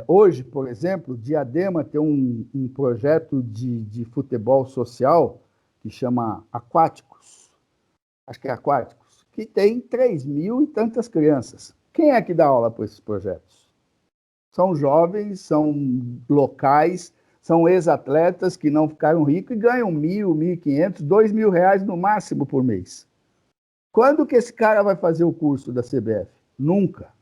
Speaker 4: hoje, por exemplo, Diadema tem um projeto de futebol social que chama Aquáticos, acho que é Aquáticos, que tem 3.000 e tantas crianças. Quem é que dá aula para esses projetos? São jovens, são locais, são ex-atletas que não ficaram ricos e ganham 1.000, 1.500, 2.000 reais no máximo por mês. Quando que esse cara vai fazer o curso da CBF? Nunca.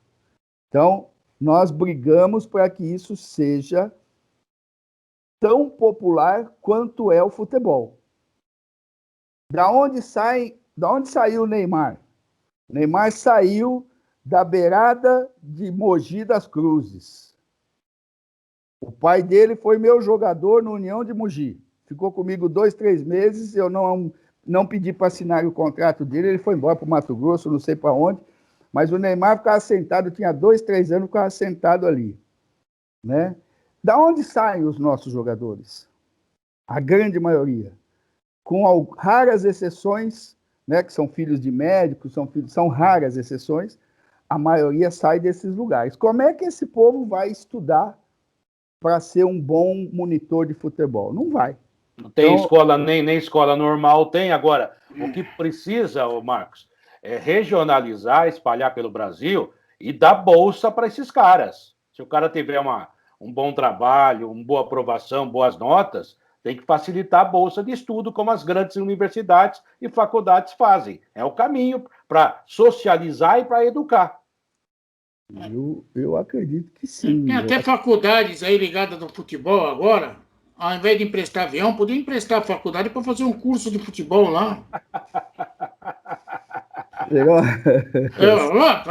Speaker 4: Então, nós brigamos para que isso seja tão popular quanto é o futebol. Da onde saiu o Neymar? O Neymar saiu da beirada de Mogi das Cruzes. O pai dele foi meu jogador no União de Mogi. Ficou comigo 2, 3 meses, eu não pedi para assinar o contrato dele, ele foi embora para o Mato Grosso, não sei para onde, mas o Neymar ficava sentado, tinha 2, 3 anos, ficava sentado ali. Né? Da onde saem os nossos jogadores? A grande maioria. Com raras exceções, né, que são filhos de médicos, são raras exceções, a maioria sai desses lugares. Como é que esse povo vai estudar para ser um bom monitor de futebol? Não vai.
Speaker 2: Não tem escola, nem escola normal tem. Agora, o que precisa, Marcos, é regionalizar, espalhar pelo Brasil e dar bolsa para esses caras. Se o cara tiver um bom trabalho, uma boa aprovação, boas notas, tem que facilitar a bolsa de estudo, como as grandes universidades e faculdades fazem. É o caminho para socializar e para educar.
Speaker 4: Eu acredito que sim.
Speaker 3: Tem até faculdades aí ligadas ao futebol agora. Ao invés de emprestar avião, podia emprestar a faculdade para fazer um curso de futebol lá.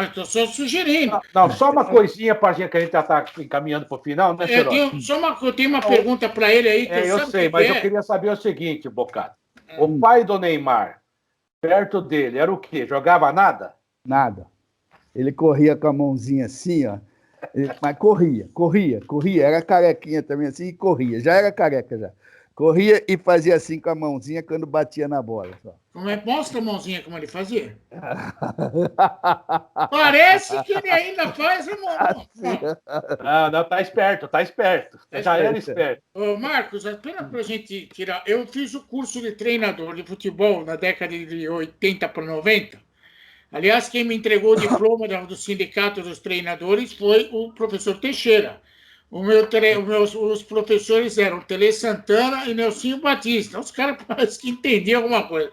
Speaker 3: Estou só sugerindo.
Speaker 2: Não, só uma coisinha para a gente, que a gente já está encaminhando para o final, né, Seródio?
Speaker 3: Eu tenho uma pergunta para ele aí.
Speaker 2: Eu sei, mas eu queria saber o seguinte, Bocato. O pai do Neymar, perto dele, era o quê? Jogava nada?
Speaker 4: Nada. Ele corria com a mãozinha assim, ó. Mas corria. Era carequinha também assim e corria. Já era careca, já. Corria e fazia assim com a mãozinha quando batia na bola. Só.
Speaker 3: Mostra a mãozinha como ele fazia. Parece que ele ainda faz a mão.
Speaker 2: Não, tá esperto. Já era esperto.
Speaker 3: Ô, Marcos, apenas para a gente tirar... Eu fiz o curso de treinador de futebol na década de 80 para 90. Aliás, quem me entregou o diploma do Sindicato dos Treinadores foi o professor Teixeira. Os professores eram Tele Santana e Nelsinho Batista. Os caras parecem que entendiam alguma coisa.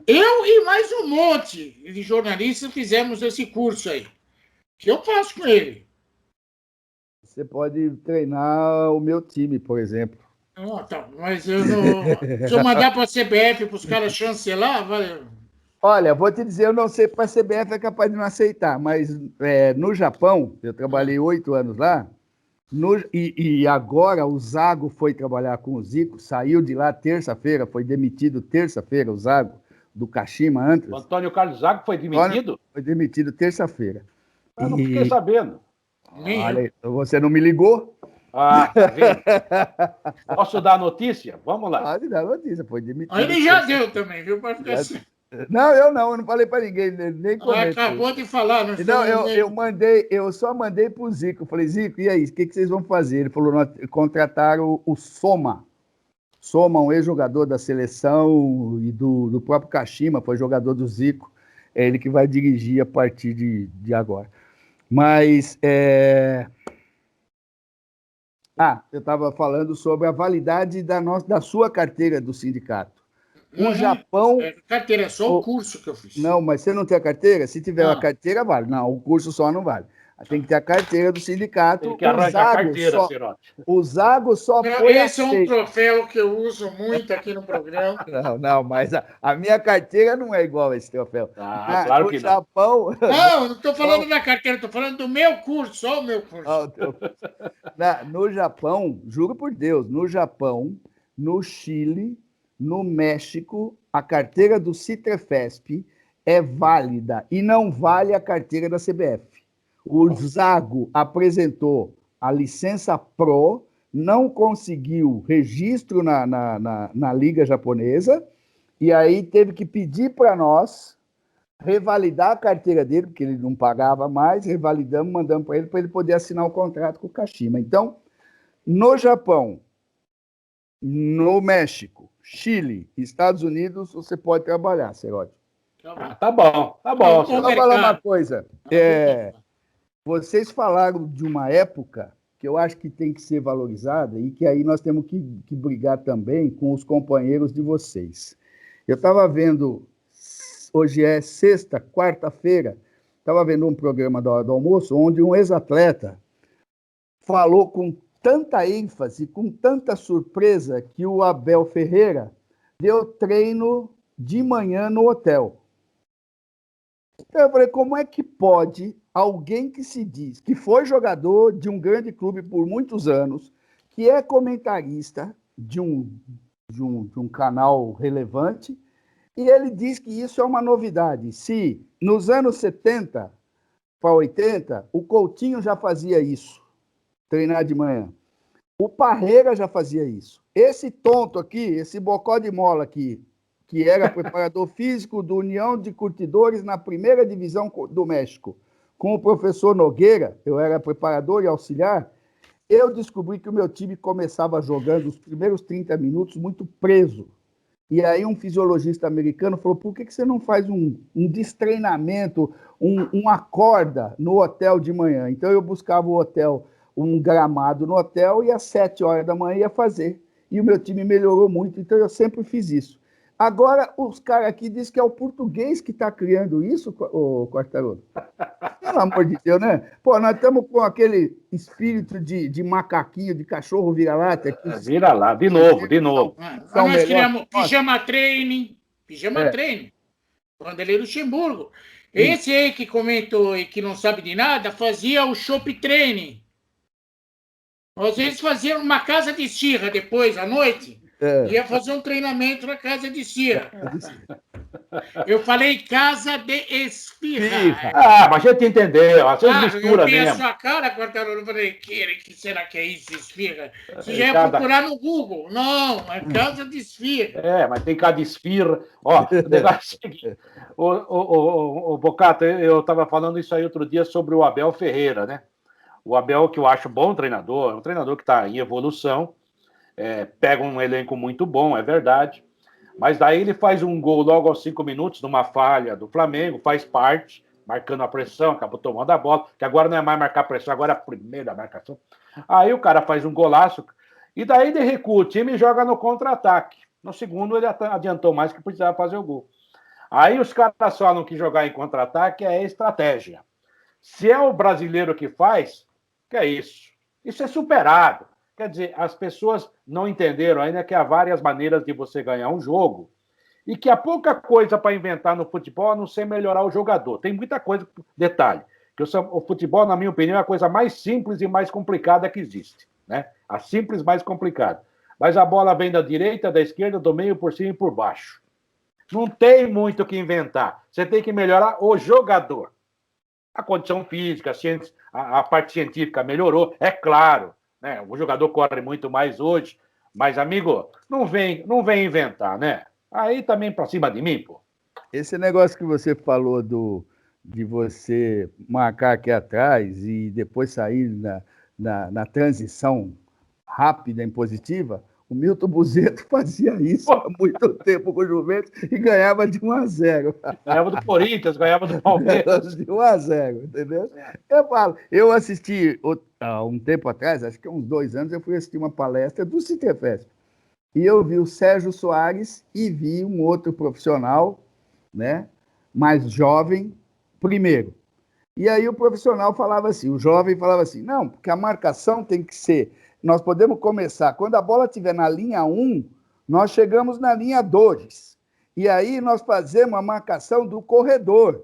Speaker 3: Eu e mais um monte de jornalistas fizemos esse curso aí, que eu faço com ele.
Speaker 4: Você pode treinar o meu time, por exemplo.
Speaker 3: Tá, mas eu não... Se eu mandar para a CBF para os caras chancelar, vai...
Speaker 4: Olha, vou te dizer, eu não sei, para a CBF é capaz de não aceitar, mas no Japão, eu trabalhei 8 anos lá, e agora o Zago foi trabalhar com o Zico, saiu de lá terça-feira, foi demitido terça-feira o Zago, do Kashima antes.
Speaker 2: O Antônio Carlos Zago foi demitido?
Speaker 4: Foi demitido terça-feira.
Speaker 2: Eu não fiquei sabendo.
Speaker 4: Olha, você não me ligou?
Speaker 2: Tá vendo? Posso dar a notícia? Vamos lá.
Speaker 4: Pode dar a notícia, foi demitido.
Speaker 3: Ele já deu também, viu? Pode ficar assim.
Speaker 4: Não, eu não falei para ninguém, nem comentei.
Speaker 3: Acabou de falar.
Speaker 4: Eu só mandei para o Zico. Eu falei, Zico, e aí, o que vocês vão fazer? Ele falou, contrataram o Soma. Soma, um ex-jogador da seleção e do próprio Kashima, foi jogador do Zico. É ele que vai dirigir a partir de agora. Mas, eu estava falando sobre a validade da sua carteira do sindicato. O Japão...
Speaker 3: Carteira, é só o curso que eu fiz.
Speaker 4: Não, mas você não tem a carteira? Se tiver a carteira, vale. Não, o curso só não vale. Tem que ter a carteira do sindicato.
Speaker 2: Tem que arranjar a carteira, Sirote.
Speaker 4: O Zago só foi
Speaker 3: Esse é um troféu que eu uso muito aqui no programa.
Speaker 4: Não, mas a minha carteira não é igual a esse troféu.
Speaker 2: Claro que
Speaker 4: Japão...
Speaker 3: Não estou falando da carteira, estou falando do meu curso, só o meu curso.
Speaker 4: No Japão, juro por Deus, no Japão, no Chile... No México, a carteira do Citrefesp é válida e não vale a carteira da CBF. O Zago apresentou a licença Pro, não conseguiu registro na Liga Japonesa, e aí teve que pedir para nós revalidar a carteira dele, porque ele não pagava mais, revalidamos, mandamos para ele poder assinar o contrato com o Kashima. Então, no Japão, no México, Chile, Estados Unidos, você pode trabalhar, Seródio.
Speaker 2: Tá bom.
Speaker 4: Deixa eu falar uma coisa. Vocês falaram de uma época que eu acho que tem que ser valorizada e que aí nós temos que brigar também com os companheiros de vocês. Eu estava vendo, hoje é quarta-feira, estava vendo um programa da hora do almoço, onde um ex-atleta falou com tanta ênfase, com tanta surpresa, que o Abel Ferreira deu treino de manhã no hotel. Então eu falei, como é que pode alguém que se diz que foi jogador de um grande clube por muitos anos, que é comentarista de um canal relevante, e ele diz que isso é uma novidade. Se nos anos 70 para 80, o Coutinho já fazia isso, treinar de manhã. O Parreira já fazia isso. Esse tonto aqui, esse bocó de mola aqui, que era preparador físico do União de Curtidores na primeira divisão do México, com o professor Nogueira, eu era preparador e auxiliar, eu descobri que o meu time começava jogando os primeiros 30 minutos muito preso. E aí um fisiologista americano falou, por que você não faz um destreinamento, uma corda no hotel de manhã? Então eu buscava o hotel, um gramado no hotel, e às 7 horas da manhã ia fazer. E o meu time melhorou muito, então eu sempre fiz isso. Agora, os caras aqui dizem que é o português que está criando isso, o Quartarolo. Pelo amor de Deus, né? Pô, nós estamos com aquele espírito de macaquinho, de cachorro vira-lata.
Speaker 2: Vira lá, de novo, de novo.
Speaker 3: Nós criamos pijama training, quando ele é Luxemburgo. Esse aí que comentou e que não sabe de nada, fazia o shop training. Às vezes fazia uma casa de esfirra depois, à noite. Ia fazer um treinamento na casa de esfirra. Eu falei casa de esfirra.
Speaker 2: Mas a gente entendeu. Às vezes mistura
Speaker 3: eu vi
Speaker 2: mesmo.
Speaker 3: a sua cara, Quartarolo. Eu falei, que será que é isso, esfirra? Você já ia procurar no Google. Não, é casa de esfirra.
Speaker 2: Mas tem cada esfirra. Ó, o negócio é o seguinte. O Bocato, eu estava falando isso aí outro dia sobre o Abel Ferreira, né? O Abel, que eu acho bom treinador, é um treinador que está em evolução, pega um elenco muito bom, é verdade, mas daí ele faz um gol logo aos 5 minutos, numa falha do Flamengo, faz parte, marcando a pressão, acabou tomando a bola, que agora não é mais marcar pressão, agora é a primeira marcação. Aí o cara faz um golaço, e daí ele recua o time e joga no contra-ataque. No segundo ele adiantou mais que precisava fazer o gol. Aí os caras falam que jogar em contra-ataque é estratégia. Se é o brasileiro que faz, que é isso? Isso é superado. Quer dizer, as pessoas não entenderam ainda que há várias maneiras de você ganhar um jogo e que há pouca coisa para inventar no futebol a não ser melhorar o jogador. Tem muita coisa, detalhe, que o futebol, na minha opinião, é a coisa mais simples e mais complicada que existe, né? A simples mais complicada. Mas a bola vem da direita, da esquerda, do meio, por cima e por baixo. Não tem muito o que inventar. Você tem que melhorar o jogador. A condição física, a parte científica melhorou, é claro, né? O jogador corre muito mais hoje, mas, amigo, não vem inventar, né? Aí também para cima de mim, pô.
Speaker 4: Esse negócio que você falou de você marcar aqui atrás e depois sair na transição rápida, impositiva, o Milton Buzeto fazia isso há muito tempo com o Juventus e ganhava de 1-0.
Speaker 2: Ganhava do Corinthians, ganhava do Palmeiras.
Speaker 4: De 1-0, entendeu? Eu falo, eu assisti há um tempo atrás, acho que há uns 2 anos, eu fui assistir uma palestra do Citefesp. E eu vi o Sérgio Soares e vi um outro profissional, né, mais jovem, primeiro. E aí o profissional falava assim, o jovem falava assim, não, porque a marcação tem que ser... Nós podemos começar, quando a bola estiver na linha 1, nós chegamos na linha 2. E aí nós fazemos a marcação do corredor.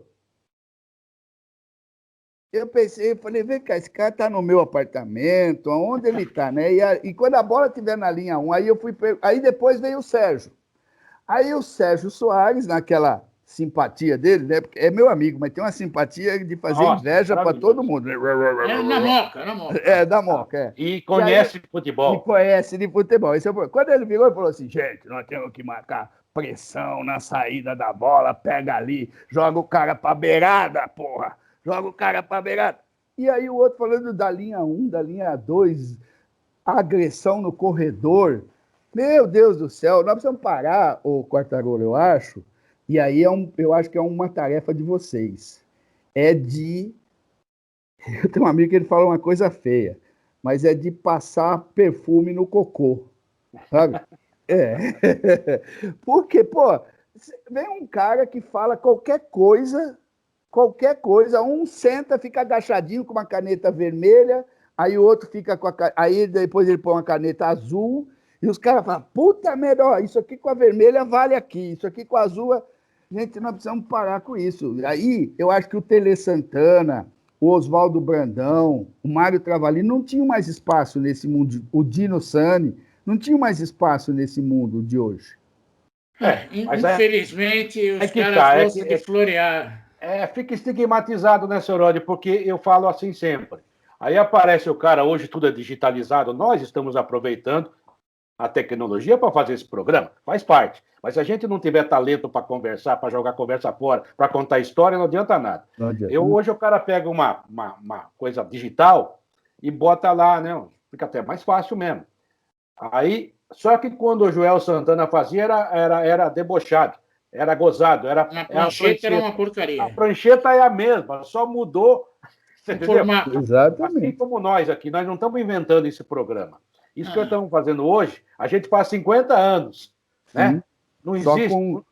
Speaker 4: Eu pensei, falei, vem cá, esse cara está no meu apartamento, aonde ele está, né? E quando a bola estiver na linha 1, aí depois veio o Sérgio. Aí o Sérgio Soares, naquela simpatia dele, né? Porque é meu amigo, mas tem uma simpatia de fazer inveja para todo mundo.
Speaker 3: É na Moca.
Speaker 4: É, da Moca, é.
Speaker 2: E conhece de futebol.
Speaker 4: E conhece de futebol. Quando ele virou e falou assim, gente, nós temos que marcar pressão na saída da bola, pega ali, joga o cara pra beirada, porra. Joga o cara pra beirada. E aí o outro falando da linha 1, da linha 2, agressão no corredor. Meu Deus do céu, nós precisamos parar, o Quartarolo, eu acho. E aí eu acho que é uma tarefa de vocês. Eu tenho um amigo que ele fala uma coisa feia, mas é de passar perfume no cocô, sabe? Porque, pô, vem um cara que fala qualquer coisa, um senta, fica agachadinho com uma caneta vermelha, aí o outro fica com aí depois ele põe uma caneta azul, e os caras falam, puta merda, isso aqui com a vermelha vale aqui, isso aqui com a azul... Gente, nós precisamos parar com isso. Aí, eu acho que o Tele Santana, o Oswaldo Brandão, o Mário Travalini não tinham mais espaço nesse mundo, o Dino Sani, não tinham mais espaço nesse mundo de hoje.
Speaker 3: Infelizmente, os caras gostam de florear.
Speaker 2: Fica estigmatizado, né, seu Rod? Porque eu falo assim sempre. Aí aparece o cara, hoje tudo é digitalizado, nós estamos aproveitando a tecnologia para fazer esse programa, faz parte. Mas se a gente não tiver talento para conversar, para jogar conversa fora, para contar história, não adianta nada. Não adianta. Hoje o cara pega uma coisa digital e bota lá, né? Fica até mais fácil mesmo. Aí, só que quando o Joel Santana fazia, era debochado, era gozado.
Speaker 3: A prancheta era uma porcaria.
Speaker 2: A prancheta é a mesma, só mudou.
Speaker 4: Exatamente.
Speaker 2: Assim como nós aqui, nós não estamos inventando esse programa. Isso que estamos fazendo hoje, a gente faz 50 anos, né? Não
Speaker 4: Só
Speaker 2: existe.
Speaker 4: com,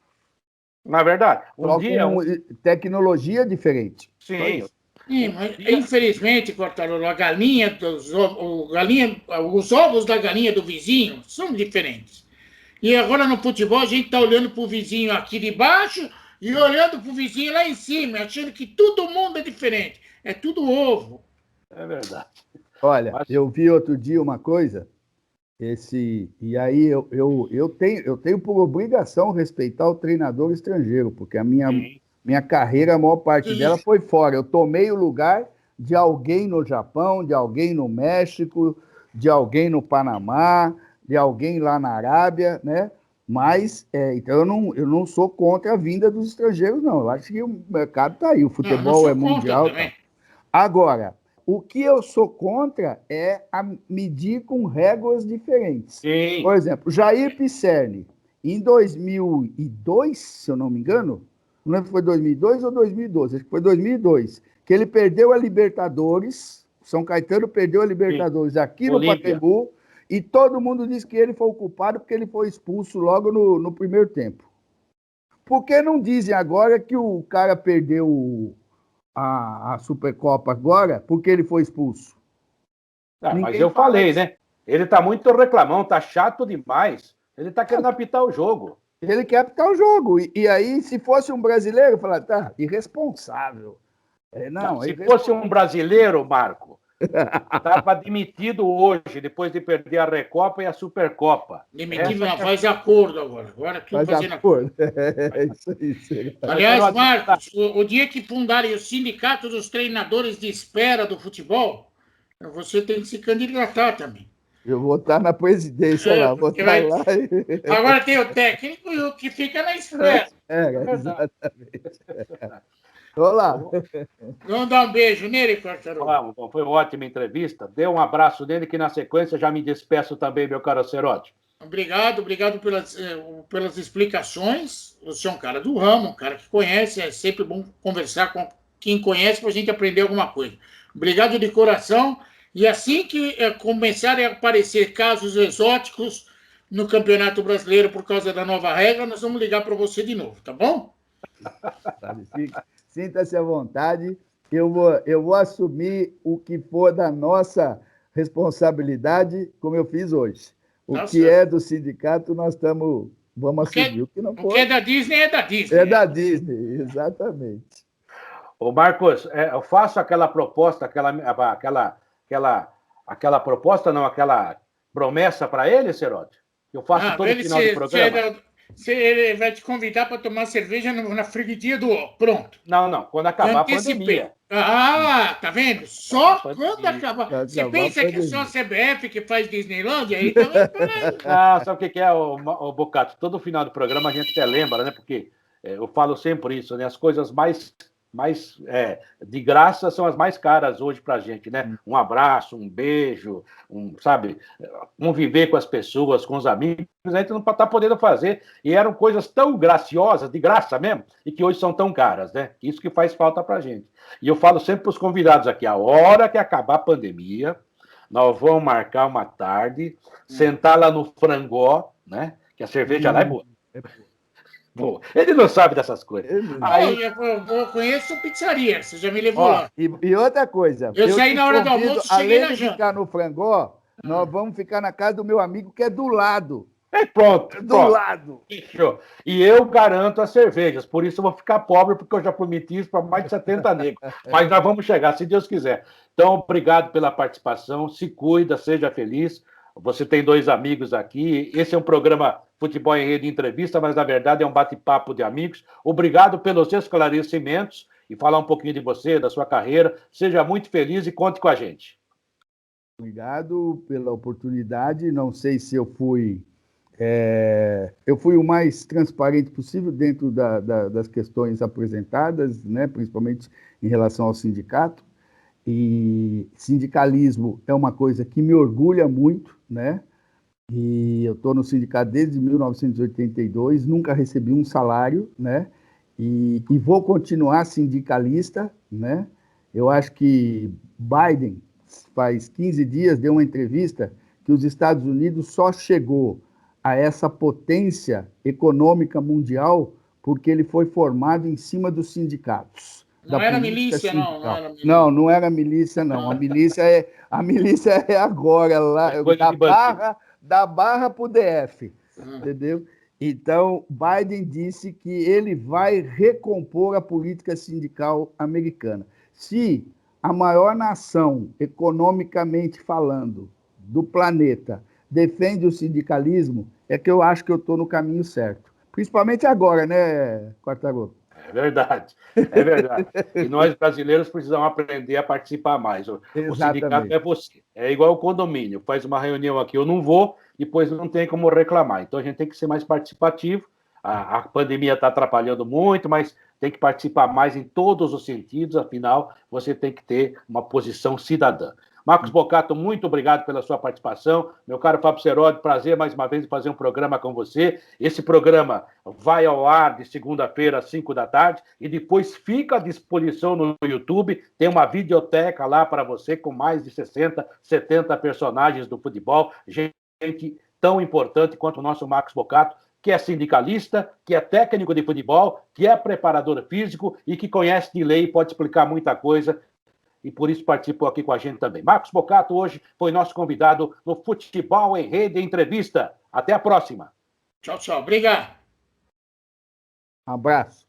Speaker 2: Na verdade,
Speaker 4: só
Speaker 2: dia...
Speaker 4: com tecnologia diferente.
Speaker 2: Sim,
Speaker 3: Sim, mas, infelizmente, Quartarolo, a galinha os ovos da galinha do vizinho são diferentes. E agora no futebol a gente está olhando para o vizinho aqui de baixo e olhando para o vizinho lá em cima, achando que todo mundo é diferente. É tudo ovo.
Speaker 2: é verdade.
Speaker 4: Olha,
Speaker 2: Mas-
Speaker 4: eu vi outro dia uma coisa, e aí eu tenho por obrigação respeitar o treinador estrangeiro, porque
Speaker 2: Sim.
Speaker 4: minha carreira, a maior parte
Speaker 3: Sim.
Speaker 4: dela foi fora. Eu tomei o lugar de alguém no Japão, de alguém no México, de alguém no Panamá, de alguém lá na Arábia, né? Mas, então eu não sou contra a vinda dos estrangeiros, não. Eu acho que o mercado está aí, o
Speaker 3: Não
Speaker 4: futebol é
Speaker 3: sou contra
Speaker 4: mundial.
Speaker 3: também.
Speaker 4: Tá. Agora, o que eu sou contra é medir com réguas diferentes.
Speaker 2: Sim.
Speaker 4: Por exemplo, Jair Pisserni, em 2002, se eu não me engano, não lembro se foi 2002 ou 2012, acho que foi 2002, que ele perdeu a Libertadores, São Caetano perdeu a Libertadores aqui no
Speaker 2: Olímpia.
Speaker 4: Pacaembu, e todo mundo disse que ele foi o culpado porque ele foi expulso logo no primeiro tempo. Por que não dizem agora que o cara perdeu a Supercopa agora porque ele foi expulso?
Speaker 2: Mas eu falei, né? Ele tá muito reclamão, tá chato demais. Ele tá querendo apitar o jogo.
Speaker 4: Ele quer apitar o jogo. E aí, se fosse um brasileiro, falar, tá, irresponsável. Não,
Speaker 2: Se fosse um brasileiro, Marco, estava demitido hoje, depois de perder a Recopa e a Supercopa.
Speaker 3: Demitido não, faz acordo agora. Agora que
Speaker 4: faz
Speaker 3: fazendo
Speaker 4: acordo. É isso aí.
Speaker 3: Aliás, Marcos, o dia que fundarem o Sindicato dos Treinadores de Espera do Futebol, você tem que se candidatar também.
Speaker 4: Eu vou estar na presidência lá, vou estar lá.
Speaker 3: Agora tem o técnico e o que fica na espera.
Speaker 4: Exatamente. Olá.
Speaker 3: Vamos dar um beijo nele, Quartarolo.
Speaker 2: Vamos, foi uma ótima entrevista. Dê um abraço nele, que na sequência já me despeço também, meu caro Cerotti.
Speaker 3: Obrigado pelas explicações. Você é um cara do ramo, um cara que conhece. É sempre bom conversar com quem conhece para a gente aprender alguma coisa. Obrigado de coração. E assim que começarem a aparecer casos exóticos no Campeonato Brasileiro por causa da nova regra, nós vamos ligar para você de novo, tá bom?
Speaker 4: Sinta-se à vontade. Eu vou assumir o que for da nossa responsabilidade, como eu fiz hoje. O que é do sindicato, vamos assumir. O que não for,
Speaker 3: o que é da Disney é da Disney.
Speaker 4: É da Disney, exatamente.
Speaker 2: Ô, Marcos, eu faço aquela proposta, aquela proposta, não, aquela promessa para ele, Cerotti? Eu faço todo final de programa.
Speaker 3: Ele vai te convidar para tomar cerveja na freguesia do O. Pronto.
Speaker 2: Não. Quando acabar a pandemia.
Speaker 3: Tá vendo? Só quando acabar. Você pensa que é só a CBF que faz Disneylândia? Aí também.
Speaker 2: Sabe o que é, o Bocato? Todo final do programa a gente até lembra, né? Porque eu falo sempre isso, né? As coisas mais de graça são as mais caras hoje pra gente, né? Um abraço, um beijo, sabe? Conviver com as pessoas, com os amigos, a gente não tá podendo fazer. E eram coisas tão graciosas, de graça mesmo, e que hoje são tão caras, né? Isso que faz falta pra gente. E eu falo sempre pros convidados aqui, a hora que acabar a pandemia, nós vamos marcar uma tarde, sentar lá no Frangó, né? Que a cerveja lá é boa. Pô, ele não sabe dessas coisas.
Speaker 3: Aí, eu conheço pizzaria, você já me levou lá.
Speaker 4: E outra coisa.
Speaker 3: Eu saí na hora do almoço, cheguei na
Speaker 4: janta. Além de
Speaker 3: janta.
Speaker 4: ficar no Frangó, nós vamos ficar na casa do meu amigo, que é do lado.
Speaker 2: Pronto.
Speaker 4: Lado.
Speaker 2: Fechou. E eu garanto as cervejas, por isso eu vou ficar pobre, porque eu já prometi isso para mais de 70 negros. Mas nós vamos chegar, se Deus quiser. Então, obrigado pela participação, se cuida, seja feliz. Você tem 2 amigos aqui. Esse é um programa Futebol em Rede Entrevista, mas na verdade é um bate-papo de amigos. Obrigado pelos esclarecimentos e falar um pouquinho de você, da sua carreira. Seja muito feliz e conte com a gente.
Speaker 4: Obrigado pela oportunidade. Não sei se eu fui o mais transparente possível dentro das questões apresentadas, né, principalmente em relação ao sindicato. E sindicalismo é uma coisa que me orgulha muito, né? E eu estou no sindicato desde 1982, nunca recebi um salário, né? E vou continuar sindicalista, né? Eu acho que Biden, faz 15 dias, deu uma entrevista que os Estados Unidos só chegou a essa potência econômica mundial porque ele foi formado em cima dos sindicatos.
Speaker 3: Não era milícia, não. Não era milícia.
Speaker 4: Não era milícia, não. A milícia é agora, lá, da Barra para o DF, entendeu? Então, Biden disse que ele vai recompor a política sindical americana. Se a maior nação, economicamente falando, do planeta defende o sindicalismo, é que eu acho que eu estou no caminho certo. Principalmente agora, né, Quartarolo?
Speaker 2: É verdade, é verdade. E nós brasileiros precisamos aprender a participar mais. O sindicato é você. É igual o condomínio. Faz uma reunião aqui, eu não vou, depois não tem como reclamar. Então a gente tem que ser mais participativo. A pandemia está atrapalhando muito, mas tem que participar mais em todos os sentidos, afinal, você tem que ter uma posição cidadã. Marcos Boccato, muito obrigado pela sua participação. Meu caro Fábio Seródio, prazer mais uma vez em fazer um programa com você. Esse programa vai ao ar de segunda-feira às 5 da tarde e depois fica à disposição no YouTube. Tem uma videoteca lá para você com mais de 60, 70 personagens do futebol. Gente tão importante quanto o nosso Marcos Boccato, que é sindicalista, que é técnico de futebol, que é preparador físico e que conhece de lei e pode explicar muita coisa. E por isso participou aqui com a gente também. Marcos Boccato hoje foi nosso convidado no Futebol em Rede Entrevista. Até a próxima.
Speaker 3: Tchau, tchau. Obrigado.
Speaker 4: Um abraço.